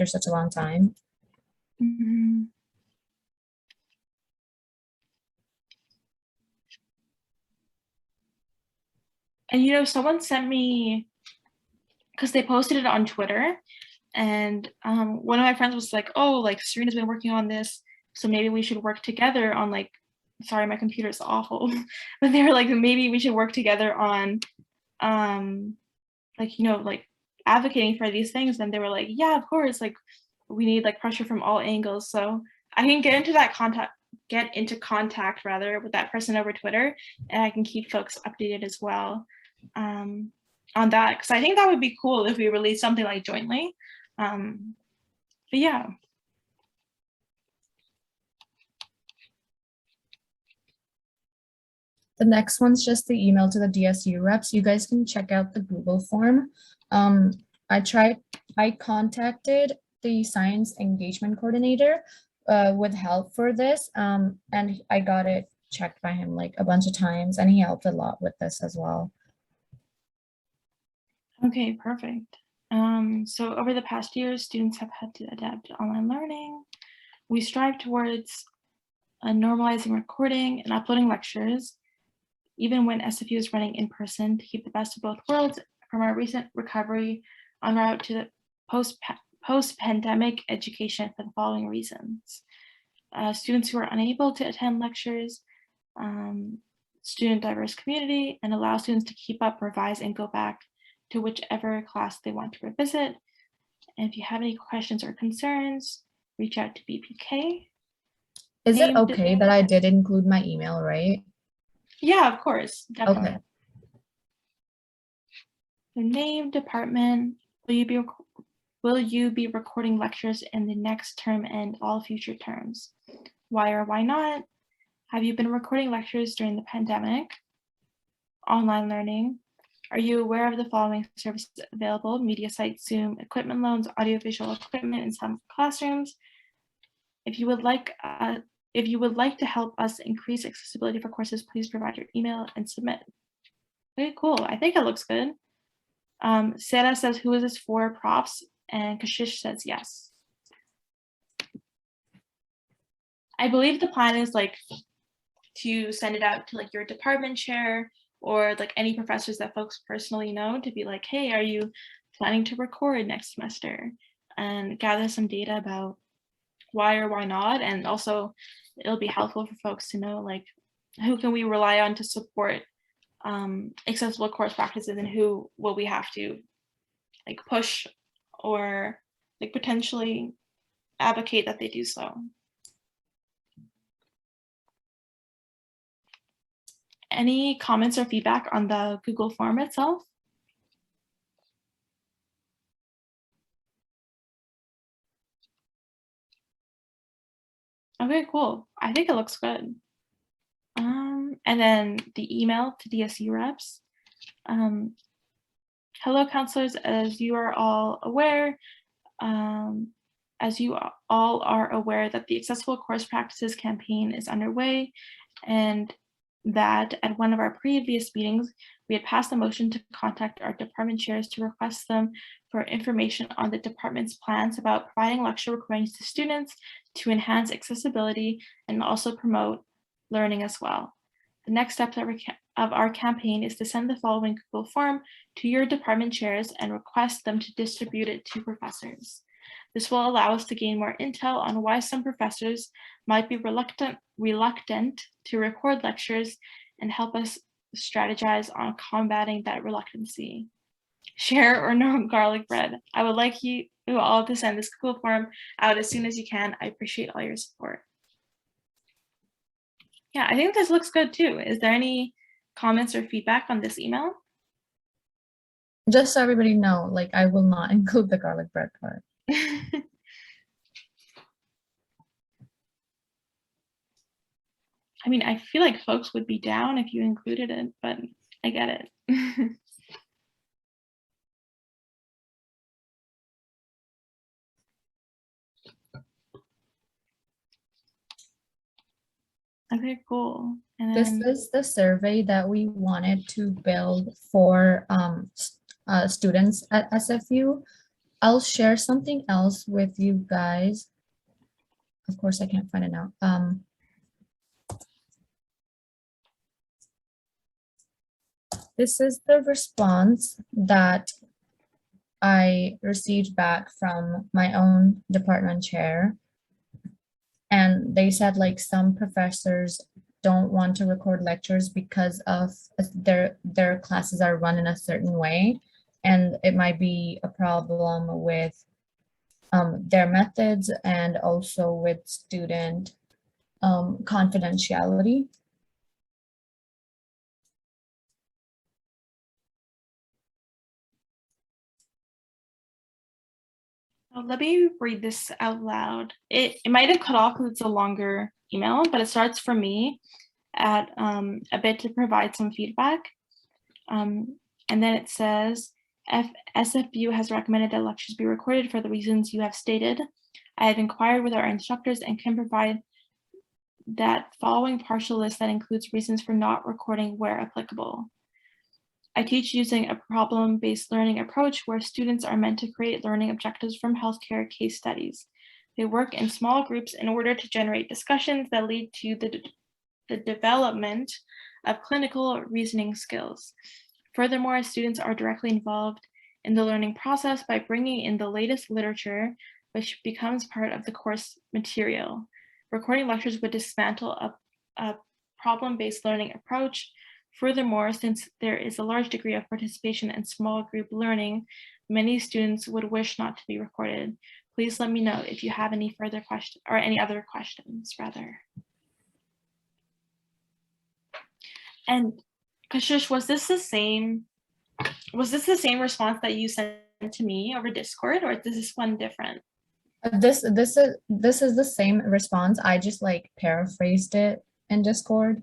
such a long time. Mm-hmm. And, you know, someone sent me, because they posted it on Twitter, and one of my friends was like, oh, like, Serena's been working on this, so maybe we should work together on, like, sorry, my computer's awful, but they were like, maybe we should work together on, like, you know, like, advocating for these things. And they were like, yeah, of course, like, we need, like, pressure from all angles. So I can get into contact rather with that person over Twitter, and I can keep folks updated as well on that, because I think that would be cool if we release something like jointly. But yeah. The next one's just the email to the DSU reps. You guys can check out the Google form. I contacted the science engagement coordinator with help for this, and I got it checked by him like a bunch of times, and he helped a lot with this as well. Okay, perfect. So over the past year, students have had to adapt to online learning. We strive towards normalizing recording and uploading lectures, even when SFU is running in person, to keep the best of both worlds from our recent recovery en route to the post-pandemic education for the following reasons. Students who are unable to attend lectures, student diverse community, and allow students to keep up, revise, and go back to whichever class they want to revisit. And if you have any questions or concerns, reach out to BPK. Is it okay that I did include my email, right? Yeah, of course, definitely. Okay. The name, department, will you be recording lectures in the next term and all future terms? Why or why not? Have you been recording lectures during the pandemic? Online learning? Are you aware of the following services available? Media sites, Zoom, equipment loans, audiovisual equipment in some classrooms. If you would like to help us increase accessibility for courses, please provide your email and submit. Okay, cool. I think it looks good. Sarah says, who is this for? Profs. And Kashish says yes. I believe the plan is like to send it out to like your department chair or like any professors that folks personally know to be like, hey, are you planning to record next semester? And gather some data about why or why not. And also it'll be helpful for folks to know like who can we rely on to support accessible course practices and who will we have to like push or like potentially advocate that they do so. Any comments or feedback on the Google form itself? Okay, cool. I think it looks good. And then the email to DSU reps. Hello, counselors. As you are all aware, that the Accessible Course Practices campaign is underway, and that at one of our previous meetings, we had passed a motion to contact our department chairs to request them for information on the department's plans about providing lecture recordings to students to enhance accessibility and also promote learning as well. The next step of our campaign is to send the following Google form to your department chairs and request them to distribute it to professors. This will allow us to gain more intel on why some professors might be reluctant to record lectures and help us strategize on combating that reluctancy. Share or no garlic bread. I would like you all to send this Google form out as soon as you can. I appreciate all your support. Yeah, I think this looks good too. Is there any comments or feedback on this email? Just so everybody know, like I will not include the garlic bread part. I mean, I feel like folks would be down if you included it, but I get it. Okay, cool. And This then, is the survey that we wanted to build for students at SFU. I'll share something else with you guys. Of course, I can't find it now. This is the response that I received back from my own department chair. And they said like some professors don't want to record lectures because of their classes are run in a certain way. And it might be a problem with their methods and also with student confidentiality. let me read this out loud. It might have cut off because it's a longer email, but it starts for me at a bit to provide some feedback. And then it says, SFU has recommended that lectures be recorded for the reasons you have stated. I have inquired with our instructors and can provide that following partial list that includes reasons for not recording where applicable. I teach using a problem-based learning approach where students are meant to create learning objectives from healthcare case studies. They work in small groups in order to generate discussions that lead to the development of clinical reasoning skills. Furthermore, students are directly involved in the learning process by bringing in the latest literature, which becomes part of the course material. Recording lectures would dismantle a problem-based learning approach. Furthermore, since there is a large degree of participation in small group learning, many students would wish not to be recorded. Please let me know if you have any further questions or any other questions, rather. And Kashish, was this the same response that you sent to me over Discord, or is this one different? This is the same response. I just like paraphrased it in Discord.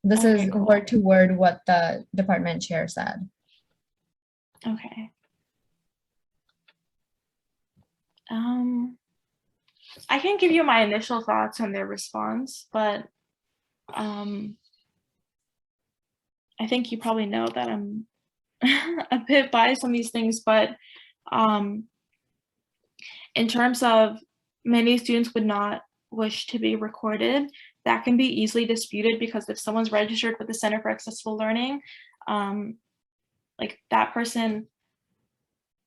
This is cool. word to word what the department chair said. Okay. I can give you my initial thoughts on their response, but I think you probably know that I'm a bit biased on these things, but in terms of many students would not wish to be recorded, that can be easily disputed because if someone's registered with the Center for Accessible Learning, like that person,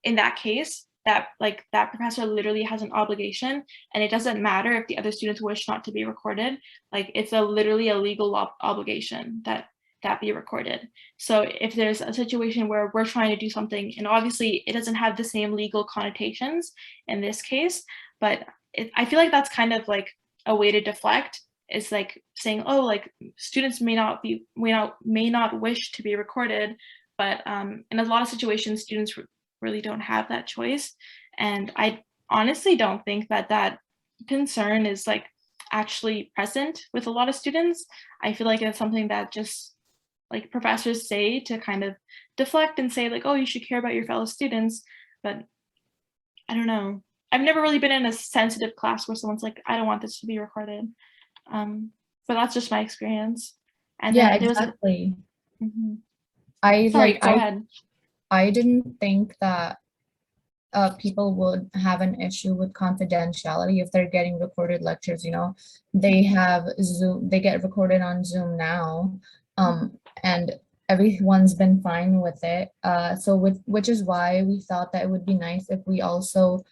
in that case, that professor literally has an obligation, and it doesn't matter if the other students wish not to be recorded. Like it's literally a legal obligation that be recorded. So if there's a situation where we're trying to do something, and obviously it doesn't have the same legal connotations in this case, but I feel like that's kind of like a way to deflect. It's like saying, oh, like students may not wish to be recorded, but in a lot of situations, students really don't have that choice. And I honestly don't think that concern is like actually present with a lot of students. I feel like it's something that just like professors say to kind of deflect and say like, oh, you should care about your fellow students. But I don't know. I've never really been in a sensitive class where someone's like, I don't want this to be recorded. But that's just my experience. And Yeah, then exactly. Sorry, go ahead. I didn't think that people would have an issue with confidentiality if they're getting recorded lectures. You know, they have Zoom, they get recorded on Zoom now, and everyone's been fine with it. Which is why we thought that it would be nice if we also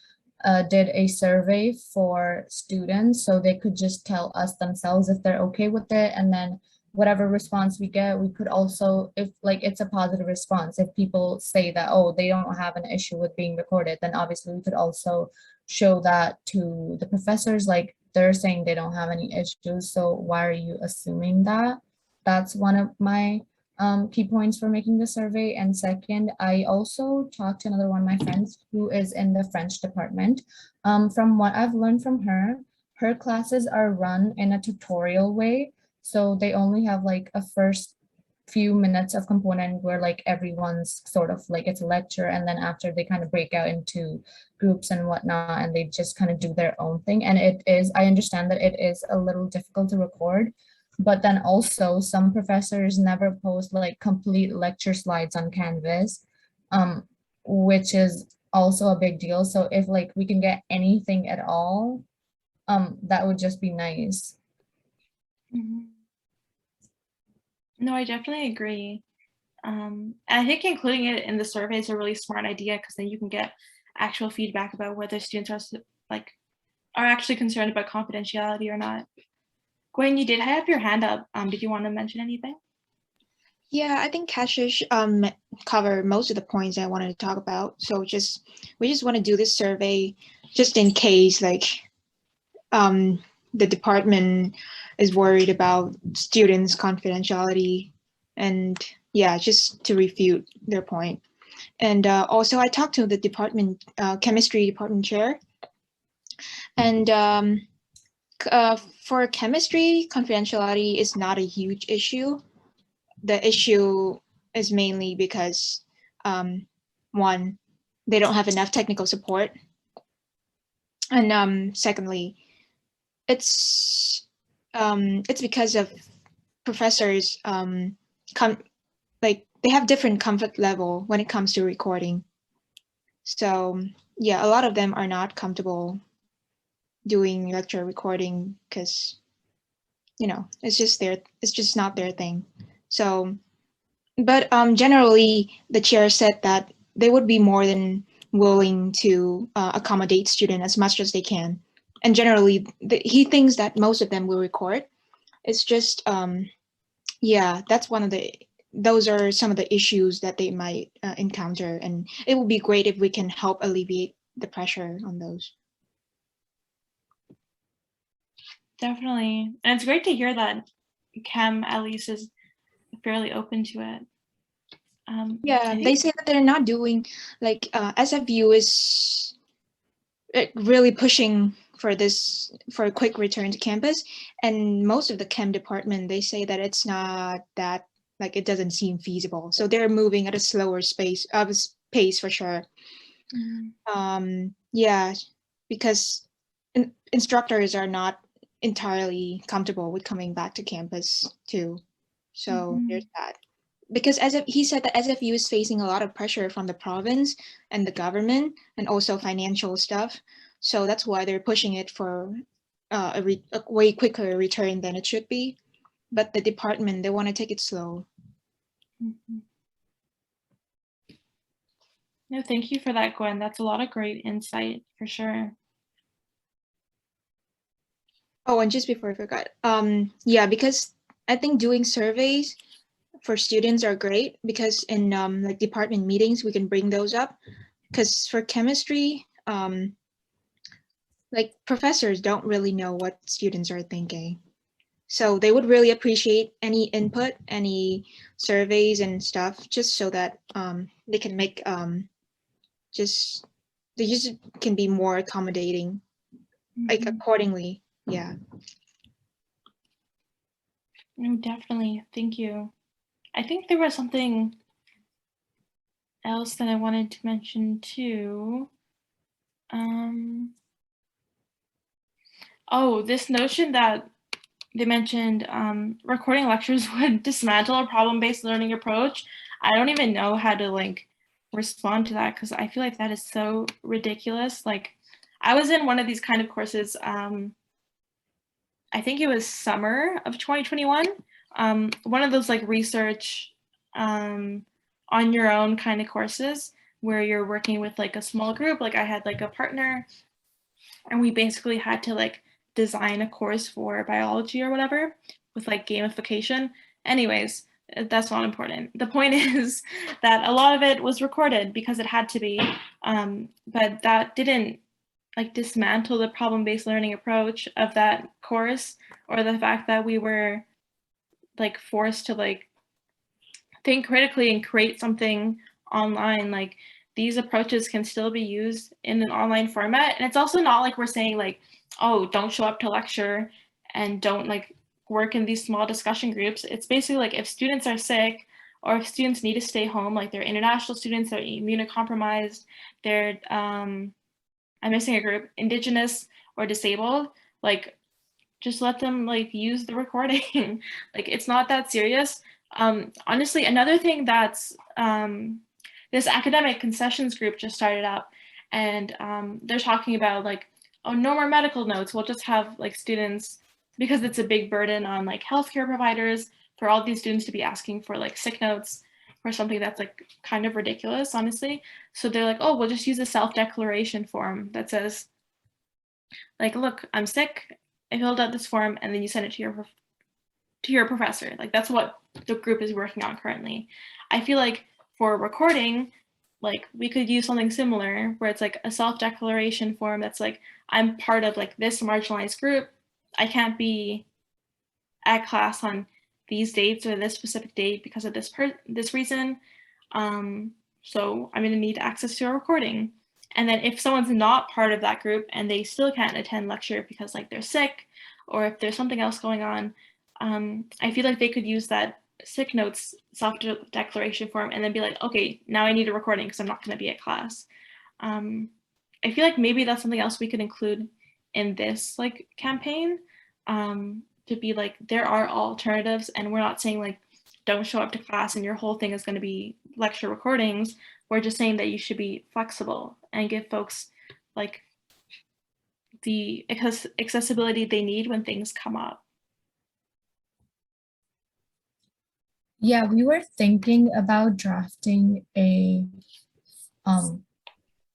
did a survey for students so they could just tell us themselves if they're okay with it, and then whatever response we get, we could also, if like it's a positive response, if people say that, oh, they don't have an issue with being recorded, then obviously we could also show that to the professors, like they're saying they don't have any issues, so why are you assuming that? That's one of my key points for making the survey. And second, I also talked to another one of my friends who is in the French department. From what I've learned from her, her classes are run in a tutorial way. So they only have like a first few minutes of component where like everyone's sort of like it's a lecture, and then after they kind of break out into groups and whatnot, and they just kind of do their own thing. And it is, I understand that it is a little difficult to record, but then also some professors never post like complete lecture slides on Canvas, which is also a big deal. So if like we can get anything at all, that would just be nice. No, I definitely agree. And I think including it in the survey is a really smart idea, because then you can get actual feedback about whether students are actually concerned about confidentiality or not. Gwen, you did have your hand up. Did you want to mention anything? Yeah, I think Kashish covered most of the points I wanted to talk about. So we just want to do this survey just in case like the department is worried about students' confidentiality, and yeah, just to refute their point. And also I talked to the department, chemistry department chair, and for chemistry, confidentiality is not a huge issue. The issue is mainly because one, they don't have enough technical support, and secondly, it's because of professors they have different comfort level when it comes to recording. So yeah, a lot of them are not comfortable doing lecture recording because, you know, it's just not their thing. So, but generally the chair said that they would be more than willing to accommodate students as much as they can. And generally he thinks that most of them will record. It's just, yeah, those are some of the issues that they might encounter, and it would be great if we can help alleviate the pressure on those. Definitely. And it's great to hear that Chem at least is fairly open to it. Yeah, they say that they're not doing, like SFU is really pushing for a quick return to campus, and most of the chem department, they say that it's not that, like it doesn't seem feasible. So they're moving at a slower pace for sure. Yeah, because instructors are not entirely comfortable with coming back to campus too. So there's that. Because he said that SFU is facing a lot of pressure from the province and the government and also financial stuff. So that's why they're pushing it for a way quicker return than it should be. But the department, they want to take it slow. No, thank you for that, Gwen. That's a lot of great insight for sure. Oh, and just before I forgot, yeah, because I think doing surveys for students are great, because in like department meetings, we can bring those up. Because for chemistry, like professors don't really know what students are thinking. So they would really appreciate any input, any surveys and stuff, just so that they can make they just can be more accommodating, like accordingly. Yeah. No, definitely. Thank you. I think there was something else that I wanted to mention too. Oh, this notion that they mentioned recording lectures would dismantle a problem-based learning approach. I don't even know how to like respond to that, because I feel like that is so ridiculous. Like, I was in one of these kind of courses, I think it was summer of 2021, one of those like research on your own kind of courses where you're working with like a small group. Like I had like a partner, and we basically had to like design a course for biology or whatever with like gamification. Anyways, that's not important. The point is that a lot of it was recorded because it had to be, but that didn't like dismantle the problem-based learning approach of that course, or the fact that we were like forced to like think critically and create something online. Like, these approaches can still be used in an online format. And it's also not like we're saying like, oh, don't show up to lecture and don't like work in these small discussion groups. It's basically like if students are sick, or if students need to stay home, like they're international students, they're immunocompromised, they're I'm missing a group, Indigenous or disabled, like just let them like use the recording. Like, it's not that serious. Honestly, another thing that's this academic concessions group just started up, and they're talking about like, oh, no more medical notes. We'll just have like students, because it's a big burden on like healthcare providers for all these students to be asking for like sick notes for something that's like kind of ridiculous, honestly. So they're like, oh, we'll just use a self-declaration form that says like, look, I'm sick, I filled out this form, and then you send it to your professor. Like, that's what the group is working on currently. I feel like for recording, like we could use something similar where it's like a self-declaration form that's like, I'm part of like this marginalized group. I can't be at class on these dates or this specific date because of this reason. So I'm gonna need access to a recording. And then if someone's not part of that group and they still can't attend lecture because like they're sick, or if there's something else going on, I feel like they could use that sick notes self-declaration form and then be like, okay, now I need a recording because I'm not going to be at class. I feel like maybe that's something else we could include in this like campaign, to be like, there are alternatives, and we're not saying like, don't show up to class and your whole thing is going to be lecture recordings. We're just saying that you should be flexible and give folks like the accessibility they need when things come up. Yeah, we were thinking about drafting a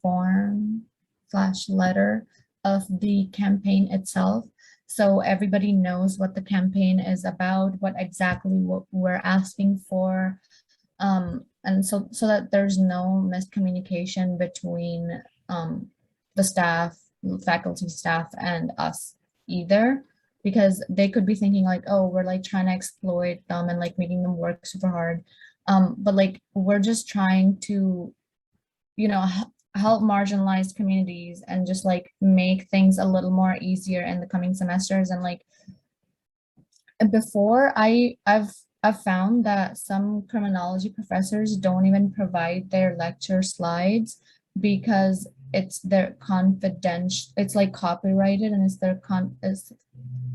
form/letter of the campaign itself, so everybody knows what the campaign is about, what exactly what we're asking for, and so that there's no miscommunication between the staff, faculty staff, and us either, because they could be thinking like, oh, we're like trying to exploit them and like making them work super hard, but like we're just trying to, you know, help marginalized communities and just like make things a little more easier in the coming semesters. And like before, I've I've found that some criminology professors don't even provide their lecture slides because it's their confidential, it's like copyrighted and it's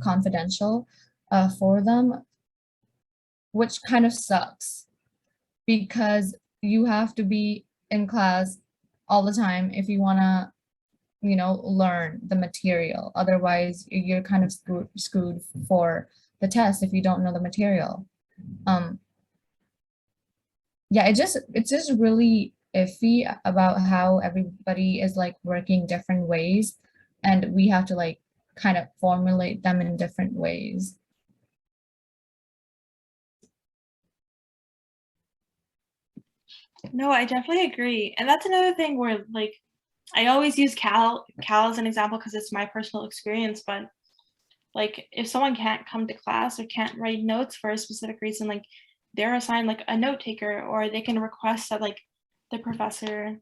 confidential for them, which kind of sucks because you have to be in class all the time if you want to, you know, learn the material. Otherwise, you're kind of screwed for the test if you don't know the material. Yeah, it's just really iffy about how everybody is like working different ways, and we have to like kind of formulate them in different ways. No, I definitely agree. And that's another thing where like I always use Cal as an example because it's my personal experience, but like if someone can't come to class or can't write notes for a specific reason, like they're assigned like a note taker, or they can request that like the professor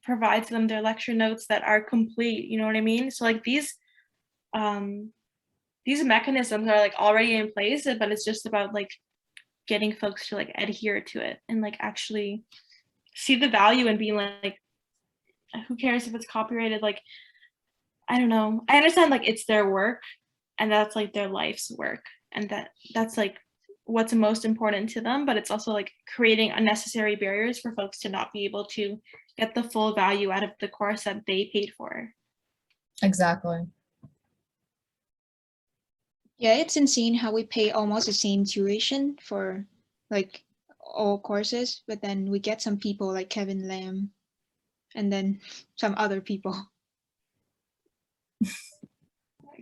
provides them their lecture notes that are complete, you know what I mean? So like these mechanisms are like already in place, but it's just about like getting folks to like adhere to it and like actually see the value in being like, who cares if it's copyrighted? Like, I don't know. I understand like it's their work and that's like their life's work, and that's like what's most important to them, but it's also like creating unnecessary barriers for folks to not be able to get the full value out of the course that they paid for. Exactly. Yeah, it's insane how we pay almost the same tuition for like all courses, but then we get some people like Kevin Lam and then some other people.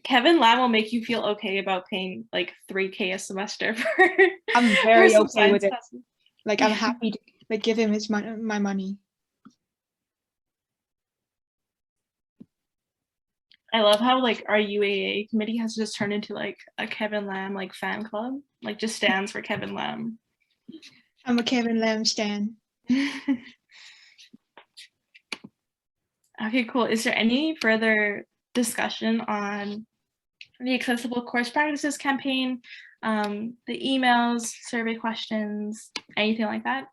Kevin Lam will make you feel okay about paying like $3,000 a semester for I'm very some okay with science it. classes. Like I'm happy to like give him his my money. I love how like our UAA committee has just turned into like a Kevin Lam like fan club, like just stands for Kevin Lam. I'm a Kevin Lam stan. Okay, cool. Is there any further discussion on the Accessible Course Practices campaign, the emails, survey questions, anything like that?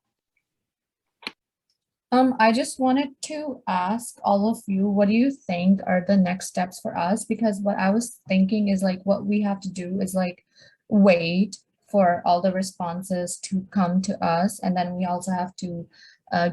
I just wanted to ask all of you, what do you think are the next steps for us? Because what I was thinking is like what we have to do is like wait for all the responses to come to us. And then we also have to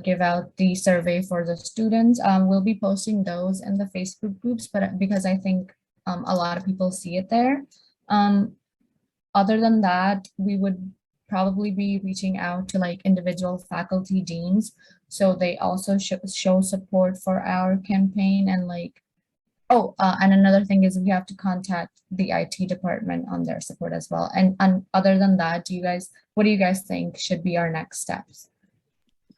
give out the survey for the students. We'll be posting those in the Facebook groups, but because I think a lot of people see it there. Other than that, we would probably be reaching out to like individual faculty deans, so they also show support for our campaign. And like, oh, and another thing is we have to contact the IT department on their support as well. And other than that, what do you guys think should be our next steps?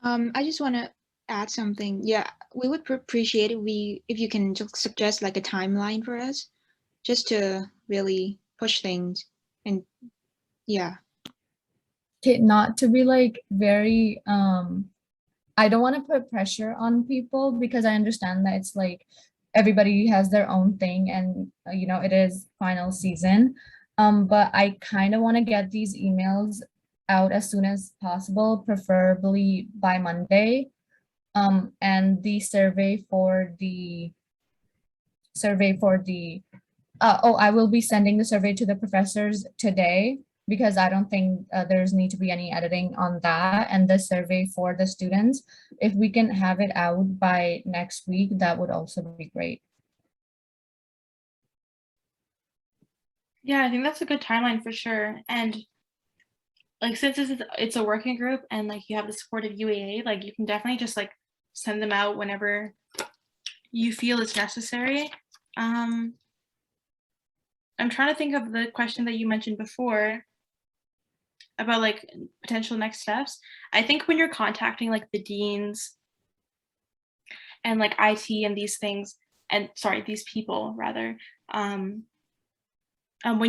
I just want to add something. Yeah, we would appreciate if you can just suggest like a timeline for us, just to really push things. And yeah. Okay, not to be like very I don't want to put pressure on people because I understand that it's like everybody has their own thing, and you know, it is final season. But I kind of want to get these emails out as soon as possible, preferably by Monday. And the survey for the I will be sending the survey to the professors today because I don't think there's need to be any editing on that. And the survey for the students, if we can have it out by next week, that would also be great. Yeah, I think that's a good timeline for sure. And like since it's a working group and like you have the support of UAA, like you can definitely just like send them out whenever you feel it's necessary. I'm trying to think of the question that you mentioned before about like potential next steps. I think when you're contacting like the deans and like IT and these things, and sorry, these people rather, when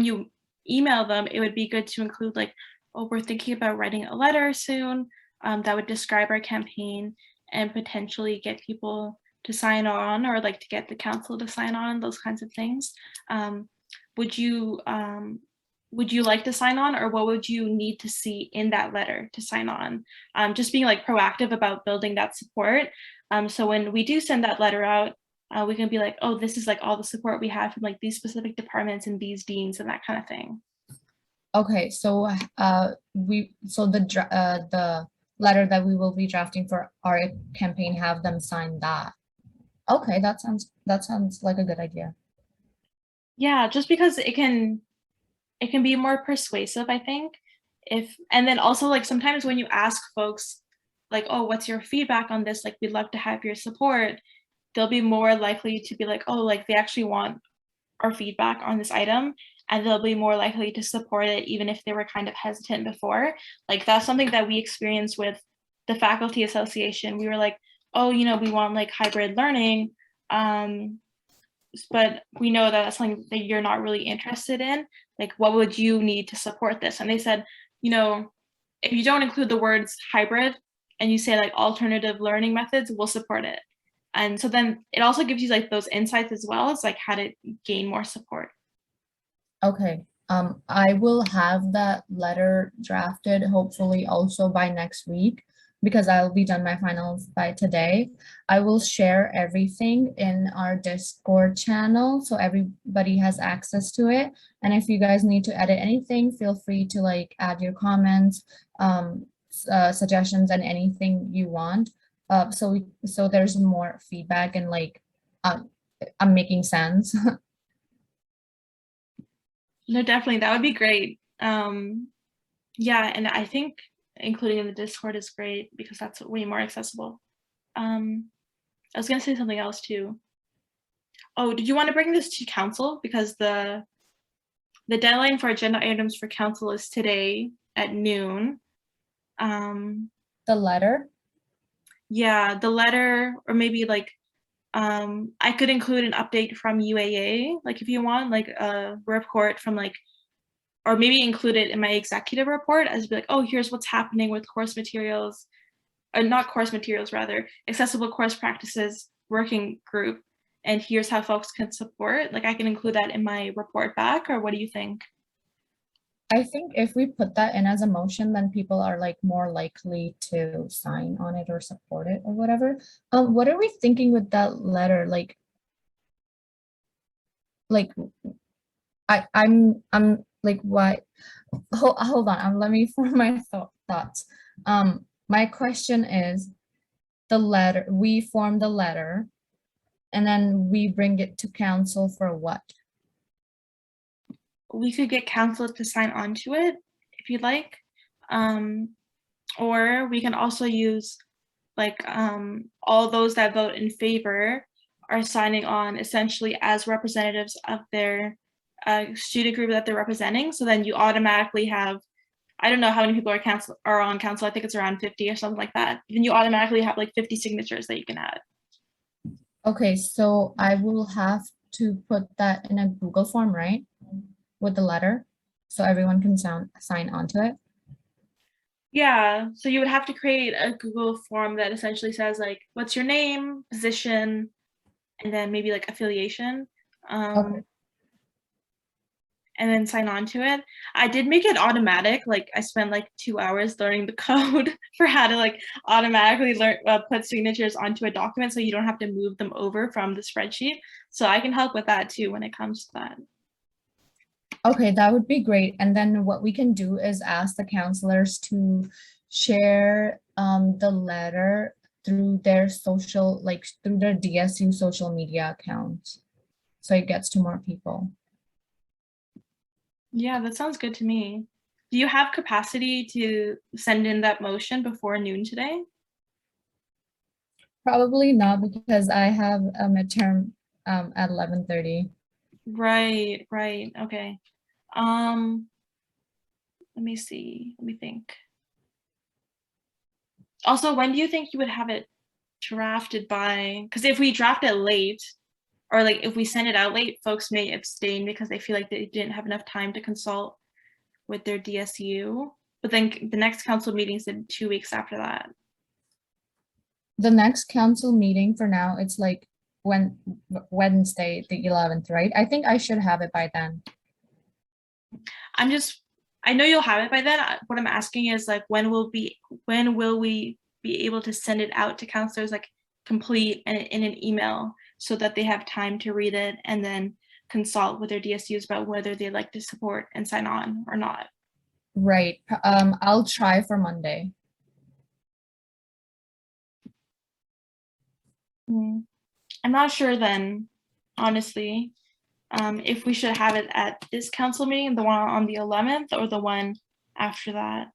you email them, it would be good to include like, oh, we're thinking about writing a letter soon that would describe our campaign and potentially get people to sign on, or like to get the council to sign on, those kinds of things. Would you would you like to sign on, or what would you need to see in that letter to sign on? Just being like proactive about building that support. So when we do send that letter out, we can be like, oh, this is like all the support we have from like these specific departments and these deans and that kind of thing. Okay, so the letter that we will be drafting for our campaign, have them sign that. Okay, that sounds like a good idea. Yeah, just because it can be more persuasive, I think. And then also like sometimes when you ask folks like, oh, what's your feedback on this? Like, we'd love to have your support. They'll be more likely to be like, oh, like they actually want our feedback on this item, and they'll be more likely to support it even if they were kind of hesitant before. Like that's something that we experienced with the faculty association. We were like, oh, you know, we want like hybrid learning, but we know that that's something that you're not really interested in. Like, what would you need to support this? And they said, you know, if you don't include the words hybrid and you say like alternative learning methods, we'll support it. And so then it also gives you like those insights as well as like how to gain more support. Okay, I will have that letter drafted hopefully also by next week, because I'll be done my finals by today. I will share everything in our Discord channel so everybody has access to it. And if you guys need to edit anything, feel free to like add your comments, suggestions, and anything you want. So there's more feedback and like I'm making sense. No, definitely, that would be great. Yeah, and I think including in the Discord is great because that's way more accessible. I was gonna say something else too. Oh, did you want to bring this to council? Because the deadline for agenda items for council is today at noon. The letter? Yeah, the letter, or maybe like I could include an update from UAA, like if you want, like a report from like, or maybe include it in my executive report as be like, oh, here's what's happening with course materials, or not course materials, rather, accessible course practices working group, and here's how folks can support. Like I can include that in my report back, or what do you think? I think if we put that in as a motion, then people are like more likely to sign on it or support it or whatever. What are we thinking with that letter? Like I'm like, why? Hold on. Let me form my thoughts. My question is, the letter, we form the letter and then we bring it to council for what? We could get council to sign on to it if you'd like. Or we can also use like all those that vote in favor are signing on essentially as representatives of their student group that they're representing. So then you automatically have, I don't know how many people are on council. I think it's around 50 or something like that. Then you automatically have like 50 signatures that you can add. Okay, so I will have to put that in a Google form, right? With the letter, so everyone can sign onto it. Yeah, so you would have to create a Google form that essentially says like, what's your name, position, and then maybe like affiliation. Okay. And then sign on to it. I did make it automatic. Like I spent like 2 hours learning the code for how to like automatically learn put signatures onto a document so you don't have to move them over from the spreadsheet. So I can help with that too when it comes to that. Okay, that would be great. And then what we can do is ask the counselors to share the letter through their social, like through their DSU social media accounts, so it gets to more people. Yeah, that sounds good to me. Do you have capacity to send in that motion before noon today? Probably not, because I have a midterm at 11:30. Right, okay. Let me see, let me think. Also, when do you think you would have it drafted by? Because if we draft it late, or like if we send it out late, folks may abstain because they feel like they didn't have enough time to consult with their DSU. But then the next council meeting is in 2 weeks after that. The next council meeting for now, it's like Wednesday, the 11th, right? I think I should have it by then. I know you'll have it by then. What I'm asking is like, when will we be able to send it out to counselors, like complete and in an email, so that they have time to read it and then consult with their DSUs about whether they'd like to support and sign on or not. Right. I'll try for Monday. I'm not sure then, honestly, if we should have it at this council meeting, the one on the 11th, or the one after that.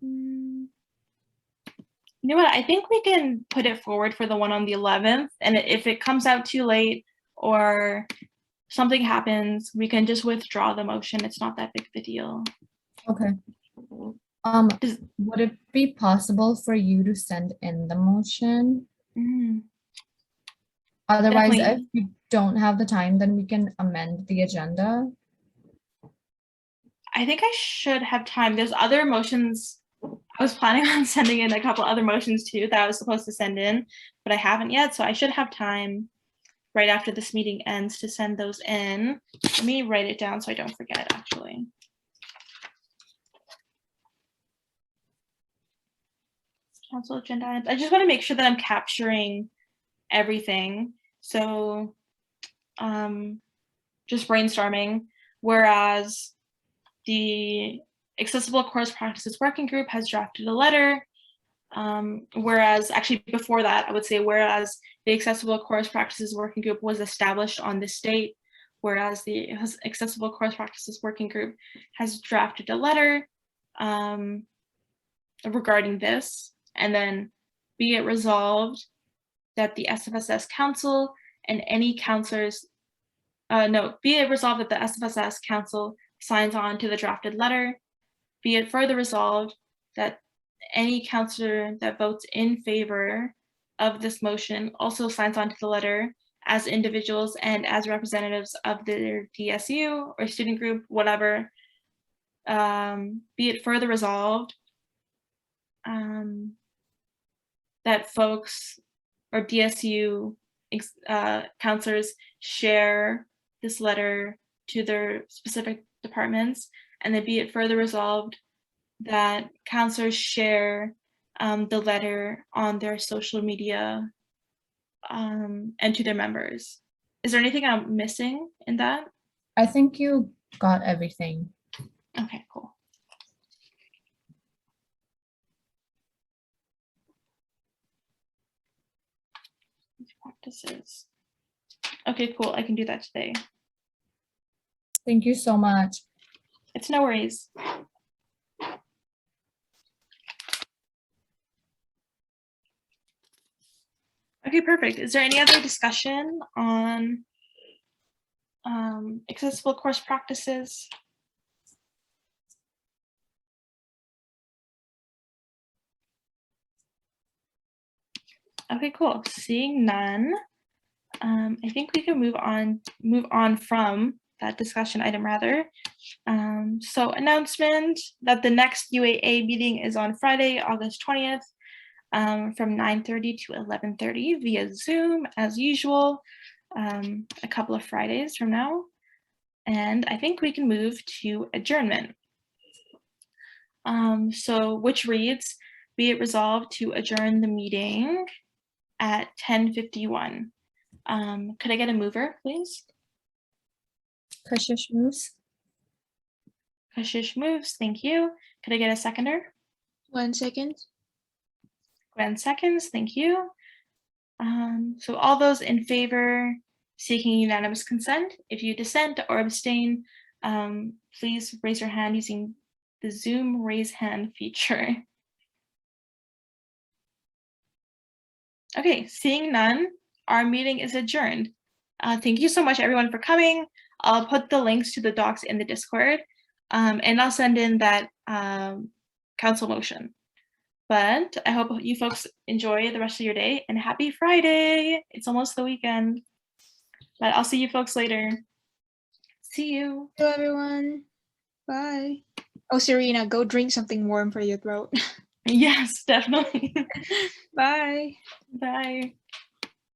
You know what? I think we can put it forward for the one on the 11th, and if it comes out too late or something happens, we can just withdraw the motion. It's not that big of a deal. Okay. Would it be possible for you to send in the motion? Otherwise, if Definitely. we don't have the time, then we can amend the agenda. I think I should have time. There's other motions. I was planning on sending in a couple other motions too that I was supposed to send in, but I haven't yet. So I should have time right after this meeting ends to send those in. Let me write it down so I don't forget, actually. Council agenda items. I just want to make sure that I'm capturing everything. So just brainstorming. Whereas the Accessible Course Practices Working Group has drafted a letter. Whereas actually before that, I would say whereas the Accessible Course Practices Working Group was established on this date, whereas the Accessible Course Practices Working Group has drafted a letter regarding this, and then be it resolved that the SFSS Council and any counselors, be it resolved that the SFSS Council signs on to the drafted letter. Be it further resolved that any counselor that votes in favor of this motion also signs on to the letter as individuals and as representatives of their DSU or student group, whatever. Be it further resolved that folks or DSU counselors share this letter to their specific departments, and then be it further resolved that counselors share the letter on their social media and to their members. Is there anything I'm missing in that? I think you got everything. Okay, cool. Practices. Okay, cool. I can do that today. Thank you so much. It's no worries. Okay, perfect. Is there any other discussion on accessible course practices? Okay, cool. Seeing none, I think we can move on from that discussion item rather. So announcement that the next UAA meeting is on Friday, August 20th, from 9:30 to 11:30 via Zoom as usual, a couple of Fridays from now. And I think we can move to adjournment. So which reads, be it resolved to adjourn the meeting at 10:51. Could I get a mover, please? Kashish moves. Kashish moves, thank you. Could I get a seconder? 1 second. Gwen seconds, thank you. So all those in favor seeking unanimous consent, if you dissent or abstain, please raise your hand using the Zoom raise hand feature. Okay, seeing none, our meeting is adjourned. Thank you so much everyone for coming. I'll put the links to the docs in the Discord, and I'll send in that council motion. But I hope you folks enjoy the rest of your day and happy Friday. It's almost the weekend. But I'll see you folks later. See you. Hello, everyone. Bye. Oh, Serena, go drink something warm for your throat. Yes, definitely. Bye. Bye.